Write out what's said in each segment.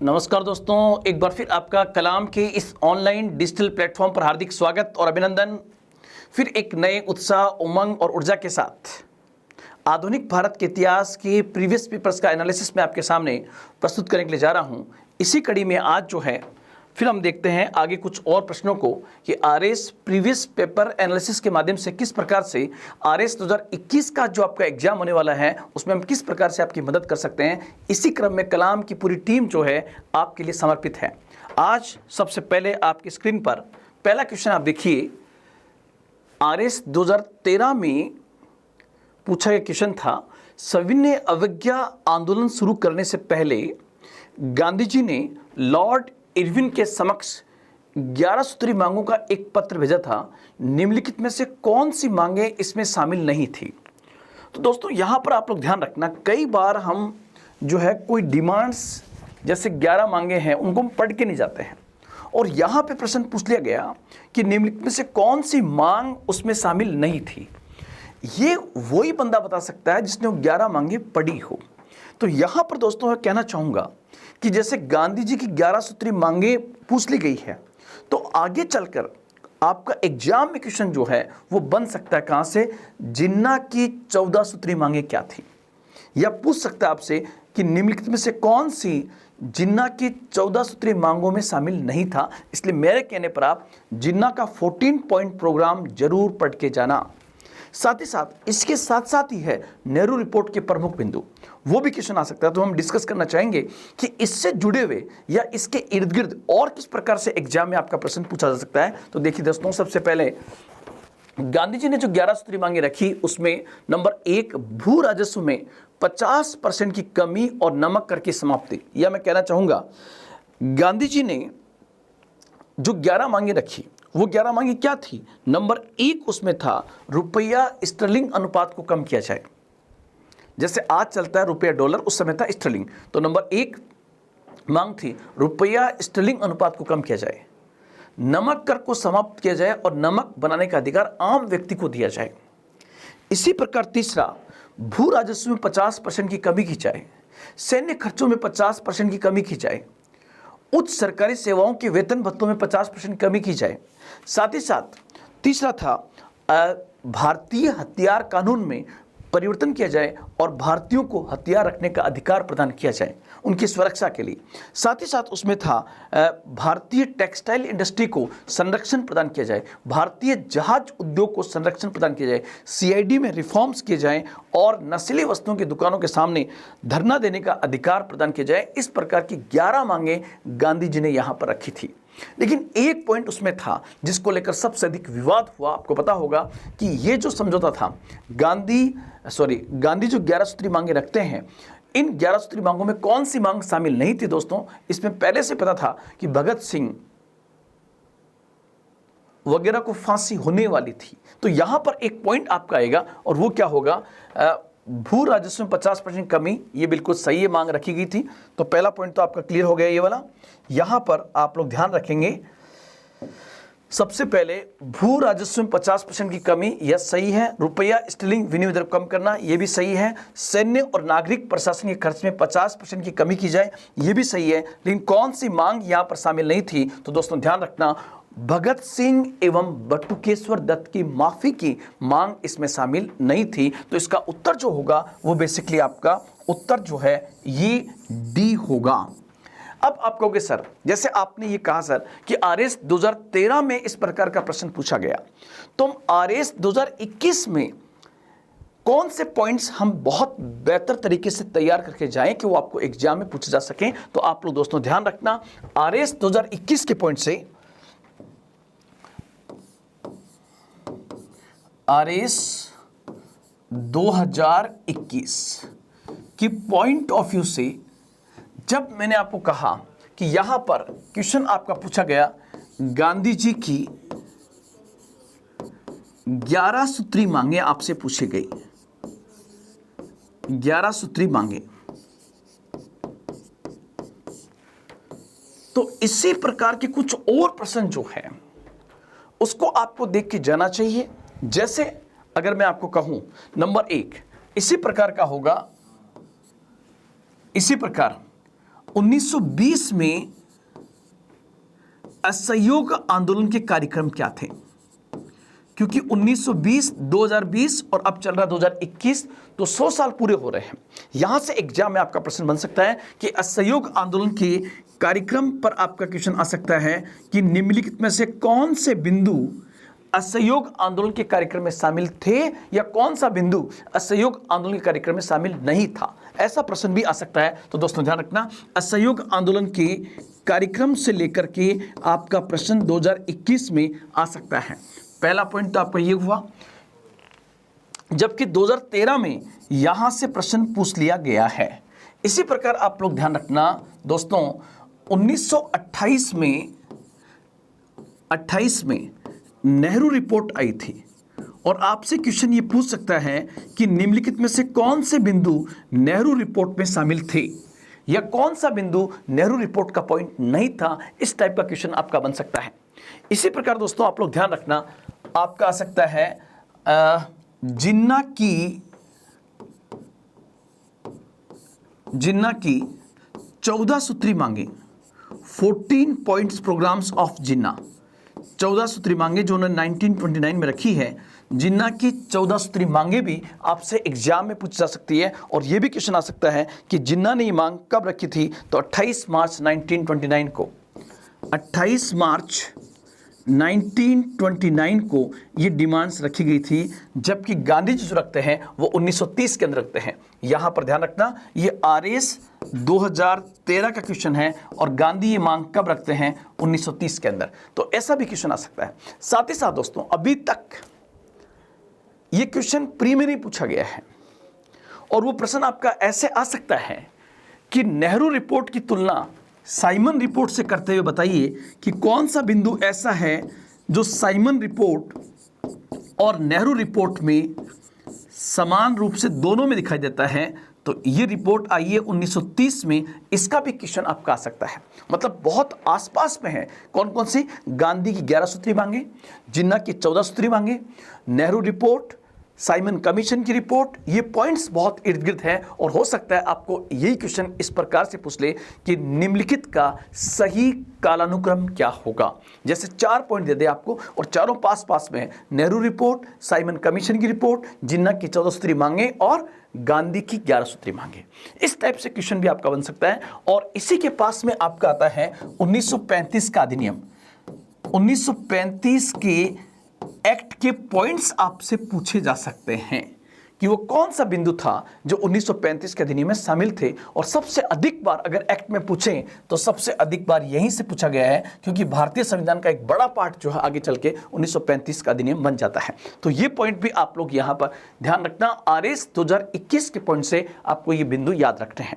नमस्कार दोस्तों, एक बार फिर आपका कलाम के इस ऑनलाइन डिजिटल प्लेटफॉर्म पर हार्दिक स्वागत और अभिनंदन। फिर एक नए उत्साह, उमंग और ऊर्जा के साथ आधुनिक भारत के इतिहास के प्रीवियस पेपर्स का एनालिसिस मैं आपके सामने प्रस्तुत करने के लिए जा रहा हूं। इसी कड़ी में आज जो है फिर हम देखते हैं आगे कुछ और प्रश्नों को कि आरएस प्रीवियस पेपर एनालिसिस के माध्यम से किस प्रकार से आरएस 2021 का जो आपका एग्जाम होने वाला है उसमें हम किस प्रकार से आपकी मदद कर सकते हैं। इसी क्रम में कलाम की पूरी टीम जो है आपके लिए समर्पित है। आज सबसे पहले आपकी स्क्रीन पर पहला क्वेश्चन आप देखिए। आरएस 2013 में पूछा गया क्वेश्चन था, सविनय अवज्ञा आंदोलन शुरू करने से पहले गांधी जी ने लॉर्ड इरविन के समक्ष 11 सूत्री मांगों का एक पत्र भेजा था। निम्नलिखित में से कौन सी मांगे इसमें शामिल नहीं थी? तो दोस्तों यहां पर आप लोग ध्यान रखना, कई बार हम जो है कोई डिमांड्स जैसे 11 मांगे हैं उनको हम पढ़ के नहीं जाते हैं और यहां पे प्रश्न पूछ लिया गया कि निम्नलिखित में से कौन सी मांग उसमें शामिल नहीं थी। ये वही बंदा बता सकता है जिसने वो 11 मांगे पढ़ी हो। तो यहां पर दोस्तों मैं कहना चाहूंगा कि जैसे गांधी जी की 11 सूत्री मांगे पूछ ली गई है तो आगे चलकर आपका एग्जाम में क्वेश्चन जो है वो बन सकता है कहां से, जिन्ना की 14 सूत्री मांगे क्या थी, या पूछ सकता है आपसे कि निम्नलिखित में से कौन सी जिन्ना की 14 सूत्री मांगों में शामिल नहीं था। इसलिए मेरे कहने पर आप जिन्ना का 14 पॉइंट प्रोग्राम जरूर पढ़ के जाना। साथ ही साथ इसके साथ साथ ही है नेहरू रिपोर्ट के प्रमुख बिंदु, वो भी क्वेश्चन आ सकता है। तो हम डिस्कस करना चाहेंगे कि इससे जुड़े हुए या इसके इर्द गिर्द और किस प्रकार से एग्जाम में आपका प्रश्न पूछा जा सकता है। तो देखिए दोस्तों, सबसे पहले गांधी जी ने जो 11 सूत्री मांगे रखी उसमें नंबर 1 भू राजस्व में 50% की कमी और नमक कर की समाप्ति। या मैं कहना चाहूंगा गांधी जी ने जो 11 मांगे रखी वो 11 मांगे क्या थी। नंबर 1 उसमें था रुपया स्टर्लिंग अनुपात को कम किया जाए। जैसे आज चलता है रुपया डॉलर, उस समय था स्टर्लिंग। तो नंबर 1 मांग थी रुपया स्टर्लिंग अनुपात को कम किया जाए, नमक कर को समाप्त किया जाए और नमक बनाने का अधिकार आम व्यक्ति को दिया जाए। इसी प्रकार तीसरा भू राजस्व में 50% की कमी की जाए, सैन्य खर्चों में 50% की कमी की जाए, उच्च सरकारी सेवाओं के वेतन भत्तों में 50% कमी की जाए। साथ ही साथ तीसरा था भारतीय हथियार कानून में परिवर्तन किया जाए और भारतीयों को हथियार रखने का अधिकार प्रदान किया जाए उनकी सुरक्षा के लिए। साथ ही साथ उसमें था भारतीय टेक्सटाइल इंडस्ट्री को संरक्षण प्रदान किया जाए, भारतीय जहाज उद्योग को संरक्षण प्रदान किया जाए, सीआईडी में रिफॉर्म्स किए जाएं और नशीली वस्तुओं की दुकानों के सामने धरना देने का अधिकार प्रदान किया जाए। इस प्रकार की 11 मांगे गांधी जी ने यहाँ पर रखी थी। लेकिन एक पॉइंट उसमें था जिसको लेकर सबसे अधिक विवाद हुआ। आपको पता होगा कि ये जो समझौता था गांधी जो 11 सूत्री मांगे रखते हैं, इन 11 सूत्री मांगों में कौन सी मांग शामिल नहीं थी दोस्तों। इसमें पहले से पता था कि भगत सिंह वगैरह को फांसी होने वाली थी। तो यहां पर एक पॉइंट आपका आएगा और वो क्या होगा, भू राजस्व में 50% कमी। ये बिल्कुल सही है, मांग रखी गई थी। तो पहला पॉइंट तो आपका क्लियर हो गया ये वाला। यहां पर आप लोग ध्यान रखेंगे, सबसे पहले भू राजस्व में 50% की कमी, यह सही है। रुपया स्टर्लिंग विनिमय दर कम करना, यह भी सही है। सैन्य और नागरिक प्रशासन के खर्च में 50% की कमी की जाए, यह भी सही है। लेकिन कौन सी मांग यहां पर शामिल नहीं थी? तो दोस्तों ध्यान रखना, भगत सिंह एवं बटुकेश्वर दत्त की माफी की मांग इसमें शामिल नहीं थी। तो इसका उत्तर जो होगा वो बेसिकली आपका उत्तर जो है ये डी होगा। अब आप कहोगे सर, जैसे आपने ये कहा सर कि आरएस 2013 में इस प्रकार का प्रश्न पूछा गया, तो हम आरएस 2021 में कौन से पॉइंट्स हम बहुत बेहतर तरीके से तैयार करके जाएं कि वो आपको एग्जाम में पूछे जा सकें। तो आप लोग दोस्तों ध्यान रखना, आरएस 2021 के पॉइंट से आरएस 2021 की पॉइंट ऑफ व्यू से जब मैंने आपको कहा कि यहां पर क्वेश्चन आपका पूछा गया गांधी जी की 11 सूत्री मांगे आपसे पूछी गई, 11 सूत्री मांगे, तो इसी प्रकार के कुछ और प्रश्न जो है उसको आपको देख के जाना चाहिए। जैसे अगर मैं आपको कहूं नंबर 1 इसी प्रकार का होगा, इसी प्रकार 1920 में असहयोग आंदोलन के कार्यक्रम क्या थे? क्योंकि 1920, 2020 और अब चल रहा 2021, तो 100 साल पूरे हो रहे हैं। यहां से एग्जाम में आपका प्रश्न बन सकता है कि असहयोग आंदोलन के कार्यक्रम पर आपका क्वेश्चन आ सकता है कि निम्नलिखित में से कौन से बिंदु असहयोग आंदोलन के कार्यक्रम में शामिल थे या कौन सा बिंदु असहयोग आंदोलन के कार्यक्रम में शामिल नहीं था। ऐसा प्रश्न भी आ सकता है। तो दोस्तों ध्यान रखना, असहयोग आंदोलन के कार्यक्रम से लेकर के आपका प्रश्न 2021 में आ सकता है। पहला पॉइंट तो आपका ये हुआ, जबकि 2013 में यहां से प्रश्न पूछ लिया गया है। इसी प्रकार आप लोग ध्यान रखना दोस्तों, 1928 में नेहरू रिपोर्ट आई थी और आपसे क्वेश्चन ये पूछ सकता है कि निम्नलिखित में से कौन से बिंदु नेहरू रिपोर्ट में शामिल थे या कौन सा बिंदु नेहरू रिपोर्ट का पॉइंट नहीं था। इस टाइप का क्वेश्चन आपका बन सकता है। इसी प्रकार दोस्तों आप लोग ध्यान रखना, आपका आ सकता है जिन्ना की 14 सूत्री मांगे, 14 पॉइंट्स प्रोग्राम्स ऑफ जिन्ना, 14 सूत्री मांगे जो उन्होंने 1929 में रखी है। जिन्ना की 14 सूत्री मांगे भी आपसे एग्जाम में पूछ जा सकती है। और यह भी क्वेश्चन आ सकता है कि जिन्ना ने ये मांग कब रखी थी, तो 28 मार्च 1929 को, 28 मार्च 1929 को ये डिमांड्स रखी गई थी, जबकि गांधी जी जो रखते हैं वो 1930 के अंदर रखते हैं। यहां पर ध्यान रखना, ये RS 2013 का क्वेश्चन है और गांधी ये मांग कब रखते हैं, 1930 के अंदर। तो ऐसा भी क्वेश्चन आ सकता है। साथ ही साथ दोस्तों अभी तक ये क्वेश्चन प्री में नहीं पूछा गया है और वो प्रश्न आपका ऐसे आ सकता है कि नेहरू रिपोर्ट की तुलना साइमन रिपोर्ट से करते हुए बताइए कि कौन सा बिंदु ऐसा है जो साइमन रिपोर्ट और नेहरू रिपोर्ट में समान रूप से दोनों में दिखाई देता है। तो ये रिपोर्ट आई है 1930 में, इसका भी क्वेश्चन आपका आ सकता है। मतलब बहुत आसपास में है। कौन कौन सी? गांधी की 11 सूत्री मांगे, जिन्ना की 14 सूत्री मांगे, नेहरू रिपोर्ट, साइमन कमीशन की रिपोर्ट, ये पॉइंट्स बहुत इर्द गिर्द हैं। और हो सकता है आपको यही क्वेश्चन इस प्रकार से पूछ ले कि निम्नलिखित का सही कालानुक्रम क्या होगा। जैसे 4 पॉइंट दे दे आपको और चारों पास पास में है, नेहरू रिपोर्ट, साइमन कमीशन की रिपोर्ट, जिन्ना की 14 सूत्री मांगे और गांधी की 11 सूत्री मांगे। इस टाइप से क्वेश्चन भी आपका बन सकता है। और इसी के पास में आपका आता है 1935 का अधिनियम। 1935 के एक्ट के पॉइंट्स आपसे पूछे जा सकते हैं कि वो कौन सा बिंदु था जो 1935 के अधिनियम में शामिल थे। और सबसे अधिक बार अगर एक्ट में पूछें तो सबसे अधिक बार यहीं से पूछा गया है, क्योंकि भारतीय संविधान का एक बड़ा पार्ट जो है आगे चल के 1935 का अधिनियम बन जाता है। तो ये पॉइंट भी आप लोग यहां पर ध्यान रखना। RS 2021 के पॉइंट से आपको ये बिंदु याद रखते हैं।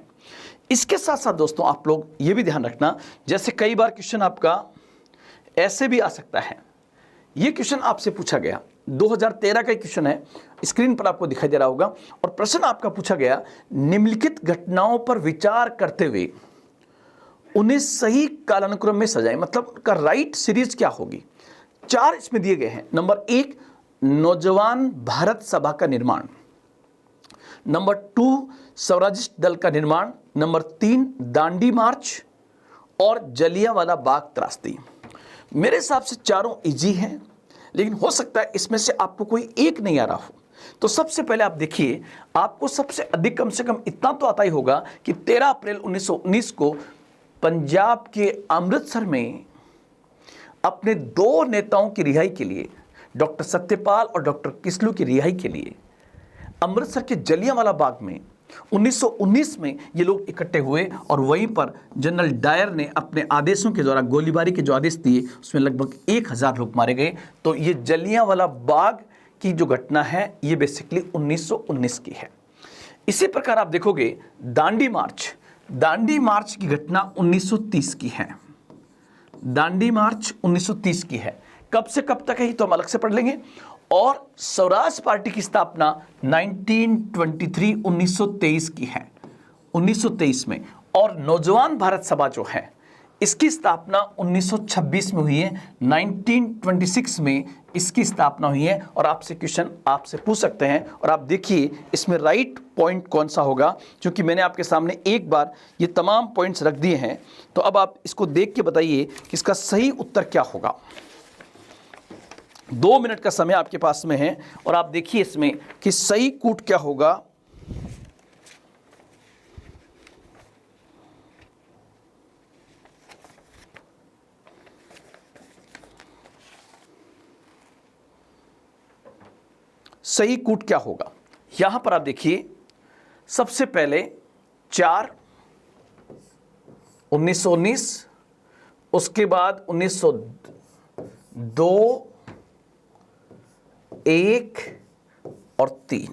इसके साथ साथ दोस्तों आप लोग ये भी ध्यान रखना, जैसे कई बार क्वेश्चन आपका ऐसे भी आ सकता है। ये क्वेश्चन आपसे पूछा गया, 2013 का क्वेश्चन है, स्क्रीन पर आपको दिखाई दे रहा होगा। और प्रश्न आपका पूछा गया, निम्नलिखित घटनाओं पर विचार करते हुए उन्हें सही कालानुक्रम में सजाएं। मतलब उनका राइट सीरीज क्या होगी। 4 इसमें दिए गए हैं। नंबर 1, नौजवान भारत सभा का निर्माण। नंबर 2, स्वराजिस्ट दल का निर्माण। नंबर 3, दांडी मार्च और जलियांवाला बाग त्रासदी। मेरे हिसाब से चारों इजी हैं, लेकिन हो सकता है इसमें से आपको कोई एक नहीं आ रहा हो। तो सबसे पहले आप देखिए, आपको सबसे अधिक कम से कम इतना तो आता ही होगा कि 13 अप्रैल 1919 को पंजाब के अमृतसर में अपने 2 नेताओं की रिहाई के लिए, डॉक्टर सत्यपाल और डॉक्टर किसलू की रिहाई के लिए अमृतसर के जलियांवाला बाग में 1919 में ये लोग इकट्ठे हुए। और वहीं पर जनरल डायर ने अपने आदेशों के द्वारा गोलीबारी के जो आदेश दिए उसमें लगभग 1000 लोग मारे गए। तो ये जलियांवाला बाग की जो घटना है ये बेसिकली 1919 की है। इसी प्रकार आप देखोगे दांडी मार्च की घटना 1930 की है। दांडी मार्च 1930 की है। कब से कब तक है ये तो हम अलग से पढ़ लेंगे। और स्वराज पार्टी की स्थापना 1923 1923 की है, 1923 में। और नौजवान भारत सभा जो है इसकी स्थापना 1926 में हुई है, 1926 में इसकी स्थापना हुई है। और आपसे क्वेश्चन आपसे पूछ सकते हैं, और आप देखिए इसमें राइट पॉइंट कौन सा होगा, क्योंकि मैंने आपके सामने एक बार ये तमाम पॉइंट्स रख दिए हैं। तो अब आप इसको देख के बताइए कि इसका सही उत्तर क्या होगा। 2 मिनट का समय आपके पास में है, और आप देखिए इसमें कि सही कूट क्या होगा। सही कूट क्या होगा, यहां पर आप देखिए सबसे पहले 4 1919, उसके बाद 1902, 1 और 3,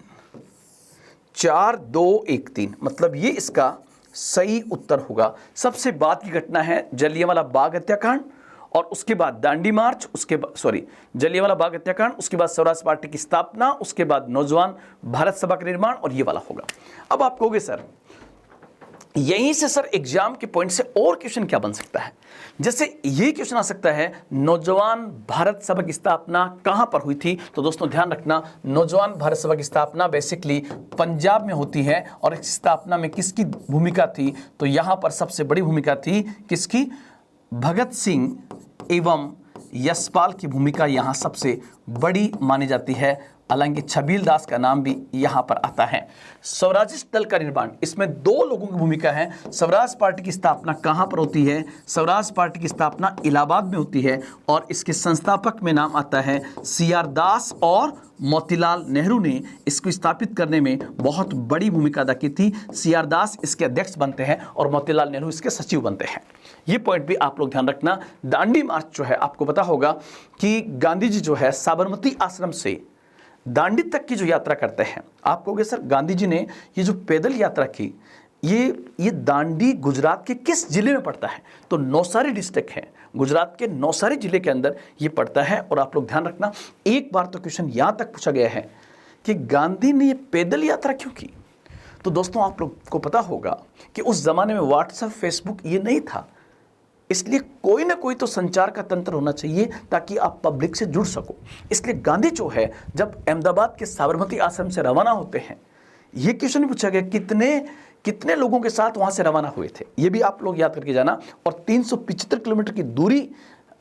4 2 1 3, मतलब ये इसका सही उत्तर होगा। सबसे बाद की घटना है जलियांवाला बाग हत्याकांड, और उसके बाद दांडी मार्च, उसके बाद जलियांवाला बाग हत्याकांड, उसके बाद स्वराज पार्टी की स्थापना, उसके बाद नौजवान भारत सभा का निर्माण, और ये वाला होगा। अब आप कहोगे सर यहीं से सर एग्जाम के पॉइंट से और क्वेश्चन क्या बन सकता है। जैसे ये क्वेश्चन आ सकता है नौजवान भारत सभा की स्थापना कहां पर हुई थी। तो दोस्तों ध्यान रखना, नौजवान भारत सभा की स्थापना बेसिकली पंजाब में होती है, और इस स्थापना में किसकी भूमिका थी, तो यहां पर सबसे बड़ी भूमिका थी किसकी, भगत सिंह एवं यशपाल की भूमिका यहां सबसे बड़ी मानी जाती है। हालांकि छबील दास का नाम भी यहां पर आता है। स्वराजिस्ट दल का निर्माण, इसमें 2 लोगों की भूमिका है। स्वराज पार्टी की स्थापना कहां पर होती है, स्वराज पार्टी की स्थापना इलाहाबाद में होती है, और इसके संस्थापक में नाम आता है CR दास, और मोतीलाल नेहरू ने इसको स्थापित करने में बहुत बड़ी भूमिका अदा की थी। CR दास इसके अध्यक्ष बनते हैं और मोतीलाल नेहरू इसके सचिव बनते हैं। ये पॉइंट भी आप लोग ध्यान रखना। दांडी मार्च जो है, आपको पता होगा कि गांधी जी जो है साबरमती आश्रम से दांडी तक की जो यात्रा करते हैं। आप कहोगे सर गांधी जी ने ये जो पैदल यात्रा की, ये दांडी गुजरात के किस जिले में पड़ता है, तो नौसारी डिस्ट्रिक्ट है, गुजरात के नौसारी जिले के अंदर ये पड़ता है। और आप लोग ध्यान रखना, एक बार तो क्वेश्चन यहां तक पूछा गया है कि गांधी ने ये पैदल यात्रा क्यों की। तो दोस्तों आप लोग को पता होगा कि उस जमाने में व्हाट्सएप, फेसबुक ये नहीं था, इसलिए कोई ना कोई तो संचार का तंत्र होना चाहिए ताकि आप पब्लिक से जुड़ सको। इसलिए गांधी जो है जब अहमदाबाद के साबरमती आश्रम से रवाना होते हैं, ये क्वेश्चन पूछा गया कितने लोगों के साथ वहां से रवाना हुए थे, ये भी आप लोग याद करके जाना। और 375 किलोमीटर की दूरी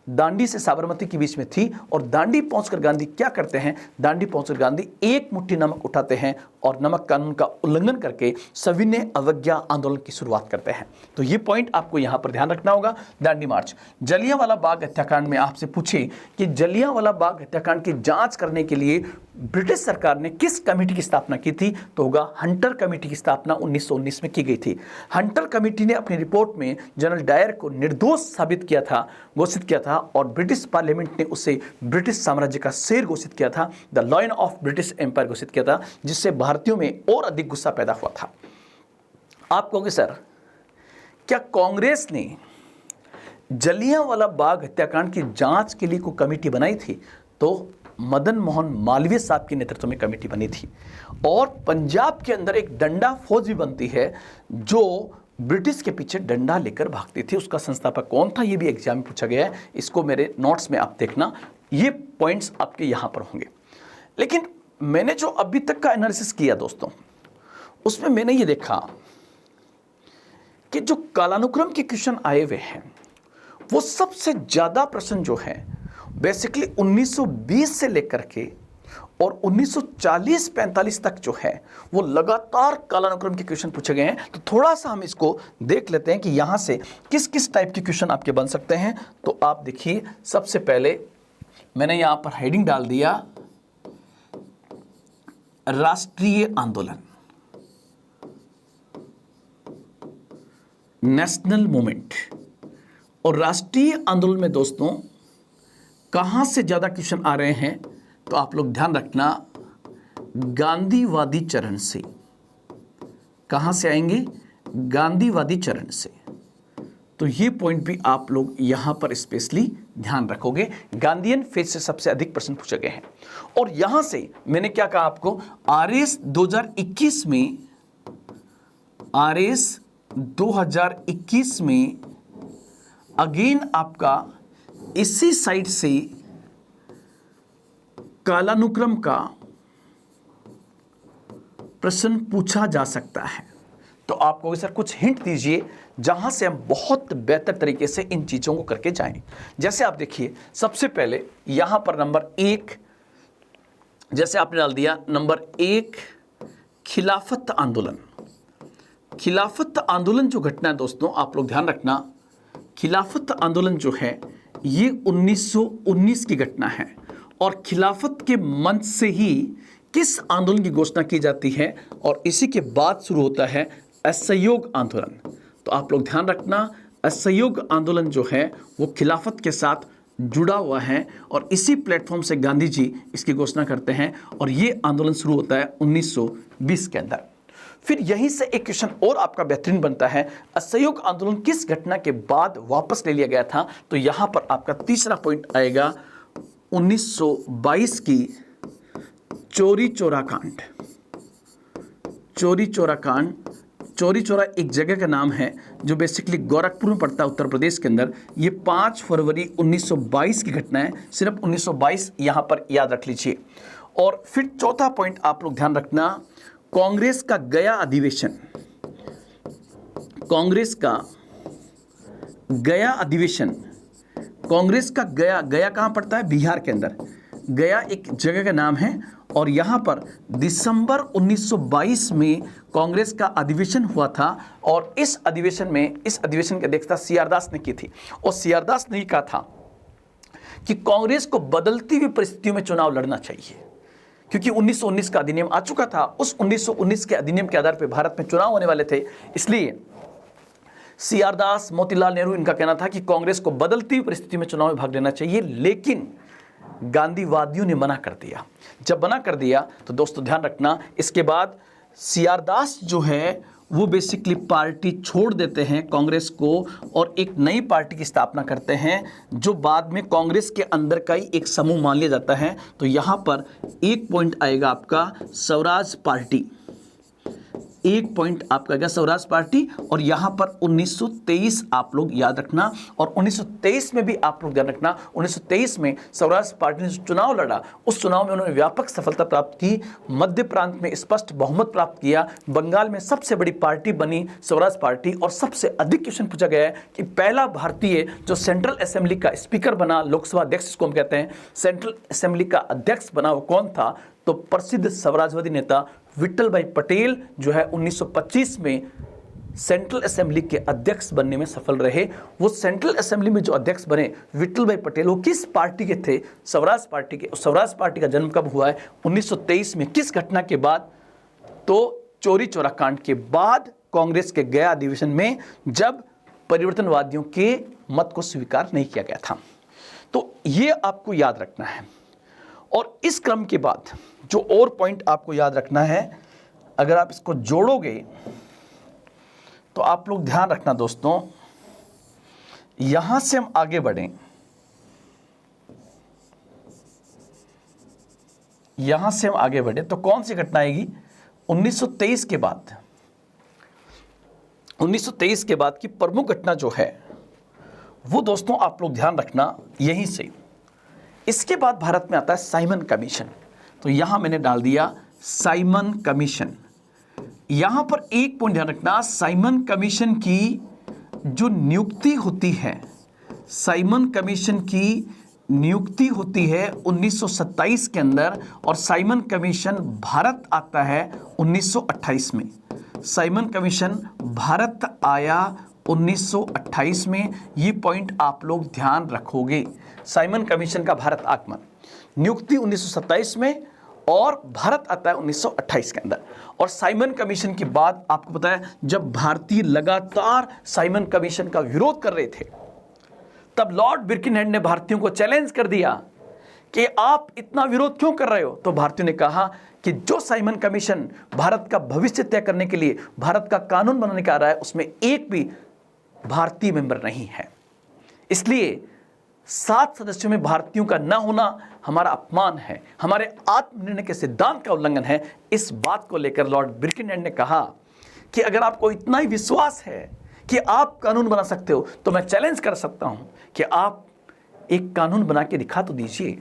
दांडी से साबरमती के बीच में थी। और दांडी पहुंचकर गांधी क्या करते हैं, दांडी पहुंचकर गांधी एक मुट्ठी नमक उठाते हैं और नमक कानून का उल्लंघन करके सविनय अवज्ञा आंदोलन की शुरुआत करते हैं। तो ये पॉइंट आपको यहां पर ध्यान रखना होगा। दांडी मार्च, जलियांवाला बाग हत्याकांड में आपसे पूछे कि जलियांवाला बाग हत्याकांड की जांच करने के लिए ब्रिटिश सरकार ने किस कमेटी की स्थापना की थी, तो होगा हंटर कमेटी की स्थापना 1919 में की गई थी। हंटर कमेटी ने अपनी रिपोर्ट में जनरल डायर को निर्दोष साबित किया था, घोषित किया था, और ब्रिटिश पार्लियामेंट ने उसे ब्रिटिश साम्राज्य का शेर घोषित किया था, the lion of British empire घोषित किया था, जिससे भारतीयों में और अधिक गुस्सा पैदा हुआ था। आप कहोगे सर क्या कांग्रेस ने जलियांवाला बाग हत्याकांड की जांच के लिए कोई कमेटी बनाई थी, तो मदन मोहन मालवीय साहब के नेतृत्व में कमेटी बनी थी। और पंजाब के अंदर एक डंडा फौज भी बनती है जो ब्रिटिश के पीछे डंडा लेकर भागती थी, उसका संस्थापक कौन था, ये भी एग्जाम में पूछा गया है। इसको मेरे नोट्स में आप देखना, ये पॉइंट्स आपके यहां पर होंगे। लेकिन मैंने जो अभी तक का एनालिसिस किया दोस्तों, उसमें मैंने ये देखा कि जो कालानुक्रम के क्वेश्चन आए हुए हैं, वो सबसे ज्यादा प्रश्न जो है बेसिकली 1920 से लेकर के और 1940-45 तक जो है वो लगातार कालानुक्रम के क्वेश्चन पूछे गए हैं। तो थोड़ा सा हम इसको देख लेते हैं कि यहां से किस किस टाइप के क्वेश्चन आपके बन सकते हैं। तो आप देखिए, सबसे पहले मैंने यहां पर हेडिंग डाल दिया राष्ट्रीय आंदोलन, नेशनल मूवमेंट। और राष्ट्रीय आंदोलन में दोस्तों कहां से ज्यादा क्वेश्चन आ रहे हैं, तो आप लोग ध्यान रखना, गांधीवादी चरण से। कहां से आएंगे, गांधीवादी चरण से। तो ये पॉइंट भी आप लोग यहां पर स्पेशली ध्यान रखोगे, गांधीयन फेज से सबसे अधिक प्रश्न पूछे गए हैं। और यहां से मैंने क्या कहा आपको, RS 2021 में, RS 2021 में अगेन आपका इसी साइड से कालानुक्रम का प्रश्न पूछा जा सकता है। तो आप कहोगे सर कुछ हिंट दीजिए जहां से हम बहुत बेहतर तरीके से इन चीजों को करके जाएं। जैसे आप देखिए, सबसे पहले यहां पर नंबर 1 जैसे आपने डाल दिया, नंबर 1 खिलाफत आंदोलन। खिलाफत आंदोलन जो घटना है दोस्तों, आप लोग ध्यान रखना, खिलाफत आंदोलन जो है ये 1919 की घटना है और खिलाफत के मंच से ही किस आंदोलन की घोषणा की जाती है और इसी के बाद शुरू होता है असहयोग आंदोलन। तो आप लोग ध्यान रखना, असहयोग आंदोलन जो है वो खिलाफत के साथ जुड़ा हुआ है और इसी प्लेटफॉर्म से गांधी जी इसकी घोषणा करते हैं और ये आंदोलन शुरू होता है 1920 के अंदर। फिर यहीं से एक क्वेश्चन और आपका बेहतरीन बनता है, असहयोग आंदोलन किस घटना के बाद वापस ले लिया गया था? तो यहां पर आपका तीसरा पॉइंट आएगा 1922 की चौरी चौरा कांड। चौरी चौरा कांड, चौरी चौरा एक जगह का नाम है जो बेसिकली गोरखपुर में पड़ता है उत्तर प्रदेश के अंदर। ये 5 फरवरी 1922 की घटना है, सिर्फ 1922 यहां पर याद रख लीजिए। और फिर चौथा पॉइंट आप लोग ध्यान रखना, कांग्रेस का गया अधिवेशन। कांग्रेस का गया अधिवेशन, कांग्रेस का गया, गया कहां पड़ता है? बिहार के अंदर। गया एक जगह का नाम है और यहां पर दिसंबर 1922 में कांग्रेस का अधिवेशन हुआ था और इस अधिवेशन की अध्यक्षता सी.आर. दास ने की थी। और सी.आर. दास ने कहा था कि कांग्रेस को बदलती हुई परिस्थितियों में चुनाव लड़ना चाहिए, क्योंकि 1919 का अधिनियम आ चुका था। उस 1919 के अधिनियम के आधार पर भारत में चुनाव होने वाले थे, इसलिए सी.आर. दास, मोतीलाल नेहरू, इनका कहना था कि कांग्रेस को बदलती हुई परिस्थिति में चुनाव में भाग लेना चाहिए। लेकिन गांधीवादियों ने मना कर दिया। जब मना कर दिया तो दोस्तों ध्यान रखना, इसके बाद सी.आर. दास जो है वो बेसिकली पार्टी छोड़ देते हैं कांग्रेस को और एक नई पार्टी की स्थापना करते हैं जो बाद में कांग्रेस के अंदर का ही एक समूह मान लिया जाता है। तो यहां पर एक पॉइंट आएगा आपका स्वराज पार्टी, एक पॉइंट आपका आएगा स्वराज पार्टी। और यहां पर 1923 आप लोग याद रखना, और 1923 में भी आप लोग ध्यान रखना, 1923 में स्वराज पार्टी ने जो चुनाव लड़ा उस चुनाव में उन्होंने व्यापक सफलता प्राप्त की, मध्य प्रांत में स्पष्ट बहुमत प्राप्त किया, बंगाल में सबसे बड़ी पार्टी बनी स्वराज पार्टी। और सबसे अधिक क्वेश्चन पूछा गया है कि पहला भारतीय जो सेंट्रल असेंबली का स्पीकर बना, लोकसभा अध्यक्ष जिसको हम कहते हैं, सेंट्रल असेंबली का अध्यक्ष बना, वो कौन था? तो प्रसिद्ध स्वराजवादी नेता विट्ठल भाई पटेल जो है 1925 में सेंट्रल असेंबली के अध्यक्ष बनने में सफल रहे। वो सेंट्रल असेंबली में जो अध्यक्ष बने विट्ठल भाई पटेल, वो किस पार्टी के थे? स्वराज पार्टी के। स्वराज पार्टी का जन्म कब हुआ है? 1923 में। किस घटना के बाद? तो चौरी चौरा कांड के बाद, कांग्रेस के गया अधिवेशन में, जब परिवर्तनवादियों के मत को स्वीकार नहीं किया गया था। तो ये आपको याद रखना है। और इस क्रम के बाद जो और पॉइंट आपको याद रखना है, अगर आप इसको जोड़ोगे तो आप लोग ध्यान रखना दोस्तों, यहां से हम आगे बढ़ें, यहां से हम आगे बढ़े तो कौन सी घटना आएगी? 1923 के बाद। 1923 के बाद की प्रमुख घटना जो है वो दोस्तों आप लोग ध्यान रखना यहीं से। इसके बाद भारत में आता है साइमन कमीशन। तो यहां मैंने डाल दिया साइमन कमीशन। यहां पर एक पॉइंट ध्यान रखना, साइमन कमीशन की जो नियुक्ति होती है, साइमन कमीशन की नियुक्ति होती है 1927 के अंदर और साइमन कमीशन भारत आता है 1928 में। साइमन कमीशन भारत आया 1928 में। ये पॉइंट आप लोग ध्यान रखोगे। साइमन कमीशन का भारत आगमन, नियुक्ति 1927 में और भारत आता है 1928 के अंदर। और साइमन कमीशन के बाद आपको पता है, जब भारतीय लगातार साइमन कमीशन का विरोध कर रहे थे, तब लॉर्ड बिर्किनहेड ने भारतीयों को चैलेंज कर दिया कि आप इतना विरोध क्यों कर रहे हो? तो भारतीयों ने कहा कि जो साइमन कमीशन भारत का भविष्य तय करने के लिए, भारत का कानून बनाने का आ रहा है, उसमें एक भी भारतीय मेंबर नहीं है, इसलिए 7 सदस्यों में भारतीयों का न होना हमारा अपमान है, हमारे आत्मनिर्णय के सिद्धांत का उल्लंघन है। इस बात को लेकर लॉर्ड बिर्किनहेड ने कहा कि अगर आपको इतना ही विश्वास है कि आप कानून बना सकते हो, तो मैं चैलेंज कर सकता हूं कि आप एक कानून बना के दिखा तो दीजिए।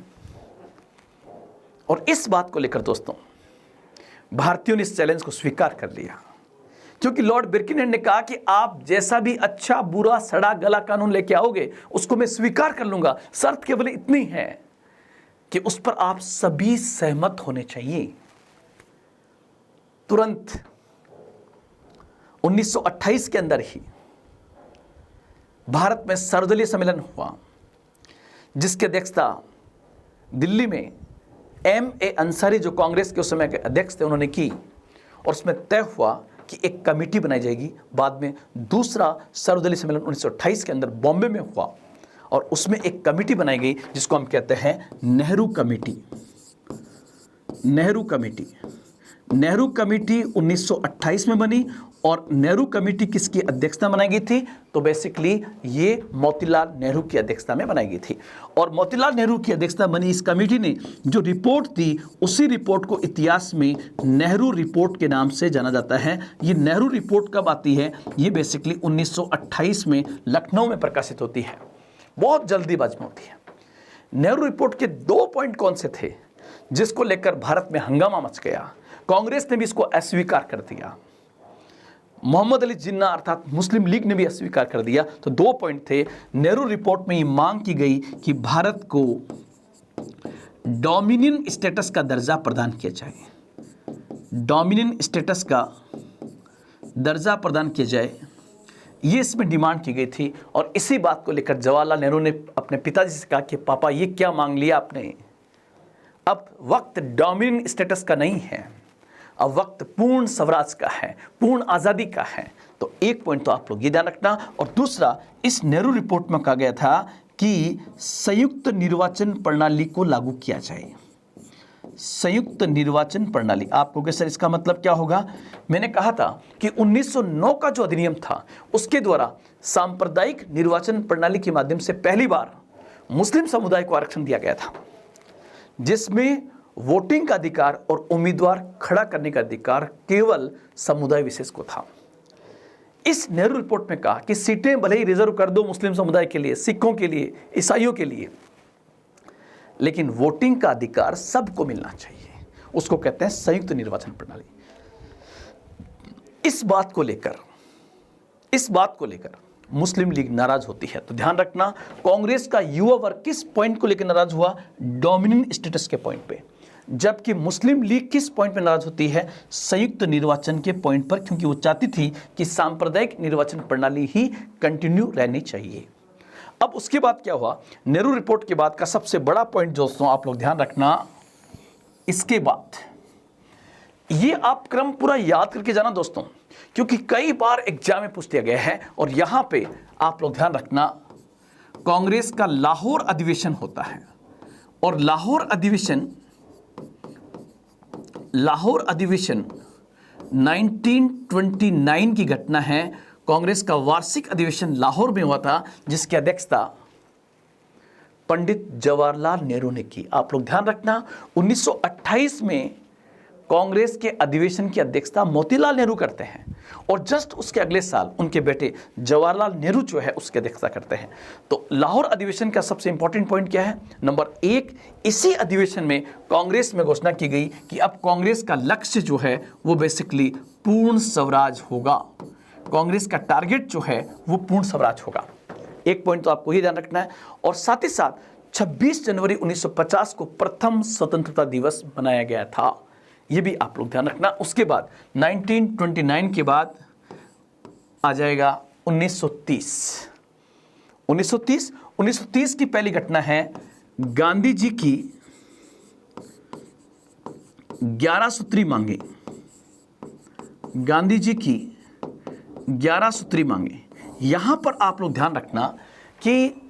और इस बात को लेकर दोस्तों भारतीयों ने इस चैलेंज को स्वीकार कर लिया, क्योंकि लॉर्ड बिर्किनेट ने कहा कि आप जैसा भी अच्छा बुरा सड़ा गला कानून लेके आओगे उसको मैं स्वीकार कर लूंगा, शर्त केवल इतनी है कि उस पर आप सभी सहमत होने चाहिए। तुरंत 1928 के अंदर ही भारत में सर्वदलीय सम्मेलन हुआ, जिसकी अध्यक्षता दिल्ली में M.A. अंसारी, जो कांग्रेस के उस समय के अध्यक्ष थे, उन्होंने की। और उसमें तय हुआ कि एक कमेटी बनाई जाएगी। बाद में दूसरा सर्वदलीय सम्मेलन 1928 के अंदर बॉम्बे में हुआ और उसमें एक कमेटी बनाई गई जिसको हम कहते हैं नेहरू कमेटी। नेहरू कमेटी 1928 में बनी। और नेहरू कमेटी किसकी अध्यक्षता बनाई गई थी? तो बेसिकली ये मोतीलाल नेहरू की अध्यक्षता में बनाई गई थी। और मोतीलाल नेहरू की अध्यक्षता बनी इस कमेटी ने जो रिपोर्ट दी, उसी रिपोर्ट को इतिहास में नेहरू रिपोर्ट के नाम से जाना जाता है। ये नेहरू रिपोर्ट कब आती है? ये बेसिकली 1928 में लखनऊ में प्रकाशित होती है, बहुत जल्दीबाजी में होती है। नेहरू रिपोर्ट के 2 पॉइंट कौन से थे जिसको लेकर भारत में हंगामा मच गया? कांग्रेस ने भी इसको अस्वीकार कर दिया, मोहम्मद अली जिन्ना अर्थात मुस्लिम लीग ने भी अस्वीकार कर दिया। तो 2 पॉइंट थे। नेहरू रिपोर्ट में ये मांग की गई कि भारत को डोमिनियन स्टेटस का दर्जा प्रदान किया जाए। डोमिनियन स्टेटस का दर्जा प्रदान किया जाए, ये इसमें डिमांड की गई थी। और इसी बात को लेकर जवाहरलाल नेहरू ने अपने पिताजी से कहा कि पापा ये क्या मांग लिया आपने? अब वक्त डोमिनियन स्टेटस का नहीं है, अब वक्त पूर्ण स्वराज का है, पूर्ण आज़ादी का है। तो एक पॉइंट तो आप लोग ये ध्यान रखना। और दूसरा, इस नेहरू रिपोर्ट में कहा गया था कि संयुक्त निर्वाचन प्रणाली को लागू किया जाए। संयुक्त निर्वाचन प्रणाली, आपको क्या सर इसका मतलब क्या होगा? मैंने कहा था कि 1909 का जो अधिनियम था उसके द्वारा सांप्रदायिक निर्वाचन प्रणाली के माध्यम से पहली बार मुस्लिम समुदाय को आरक्षण दिया गया था, जिसमें वोटिंग का अधिकार और उम्मीदवार खड़ा करने का अधिकार केवल समुदाय विशेष को था। इस नेहरू रिपोर्ट में कहा कि सीटें भले ही रिजर्व कर दो मुस्लिम समुदाय के लिए, सिखों के लिए, ईसाइयों के लिए, लेकिन वोटिंग का अधिकार सबको मिलना चाहिए। उसको कहते हैं संयुक्त निर्वाचन प्रणाली। इस बात को लेकर मुस्लिम लीग नाराज होती है। तो ध्यान रखना, कांग्रेस का युवा वर्ग किस पॉइंट को लेकर नाराज हुआ? डोमिनियन स्टेटस के पॉइंट पे। जबकि मुस्लिम लीग किस पॉइंट पे नाराज होती है? संयुक्त निर्वाचन के पॉइंट पर, क्योंकि वो चाहती थी कि सांप्रदायिक निर्वाचन प्रणाली ही कंटिन्यू रहनी चाहिए। अब उसके बाद क्या हुआ? नेहरू रिपोर्ट के बाद का सबसे बड़ा पॉइंट दोस्तों, आप लोग ध्यान रखना, इसके बाद ये आप क्रम पूरा याद करके जाना दोस्तों, क्योंकि कई बार एग्जाम में पूछ दिया गया है। और यहां पे आप लोग ध्यान रखना, कांग्रेस का लाहौर अधिवेशन होता है। और लाहौर अधिवेशन 1929 की घटना है। कांग्रेस का वार्षिक अधिवेशन लाहौर में हुआ था, जिसकी अध्यक्षता पंडित जवाहरलाल नेहरू ने की। आप लोग ध्यान रखना, 1928 में कांग्रेस के अधिवेशन की अध्यक्षता मोतीलाल नेहरू करते हैं और जस्ट उसके अगले साल उनके बेटे जवाहरलाल नेहरू जो है उसकी अध्यक्षता करते हैं। तो लाहौर अधिवेशन का सबसे इंपॉर्टेंट पॉइंट क्या है? नंबर 1, इसी अधिवेशन में कांग्रेस में घोषणा की गई कि अब कांग्रेस का लक्ष्य जो है वो बेसिकली पूर्ण स्वराज होगा। कांग्रेस का टारगेट जो है वो पूर्ण स्वराज होगा। एक पॉइंट तो आपको ही ध्यान रखना है। और साथ ही साथ 26 जनवरी 1950 को प्रथम स्वतंत्रता दिवस मनाया गया था, ये भी आप लोग ध्यान रखना। उसके बाद 1929 के बाद आ जाएगा 1930 की पहली घटना है गांधी जी की 11 सूत्री मांगे। गांधी जी की 11 सूत्री मांगे। यहां पर आप लोग ध्यान रखना कि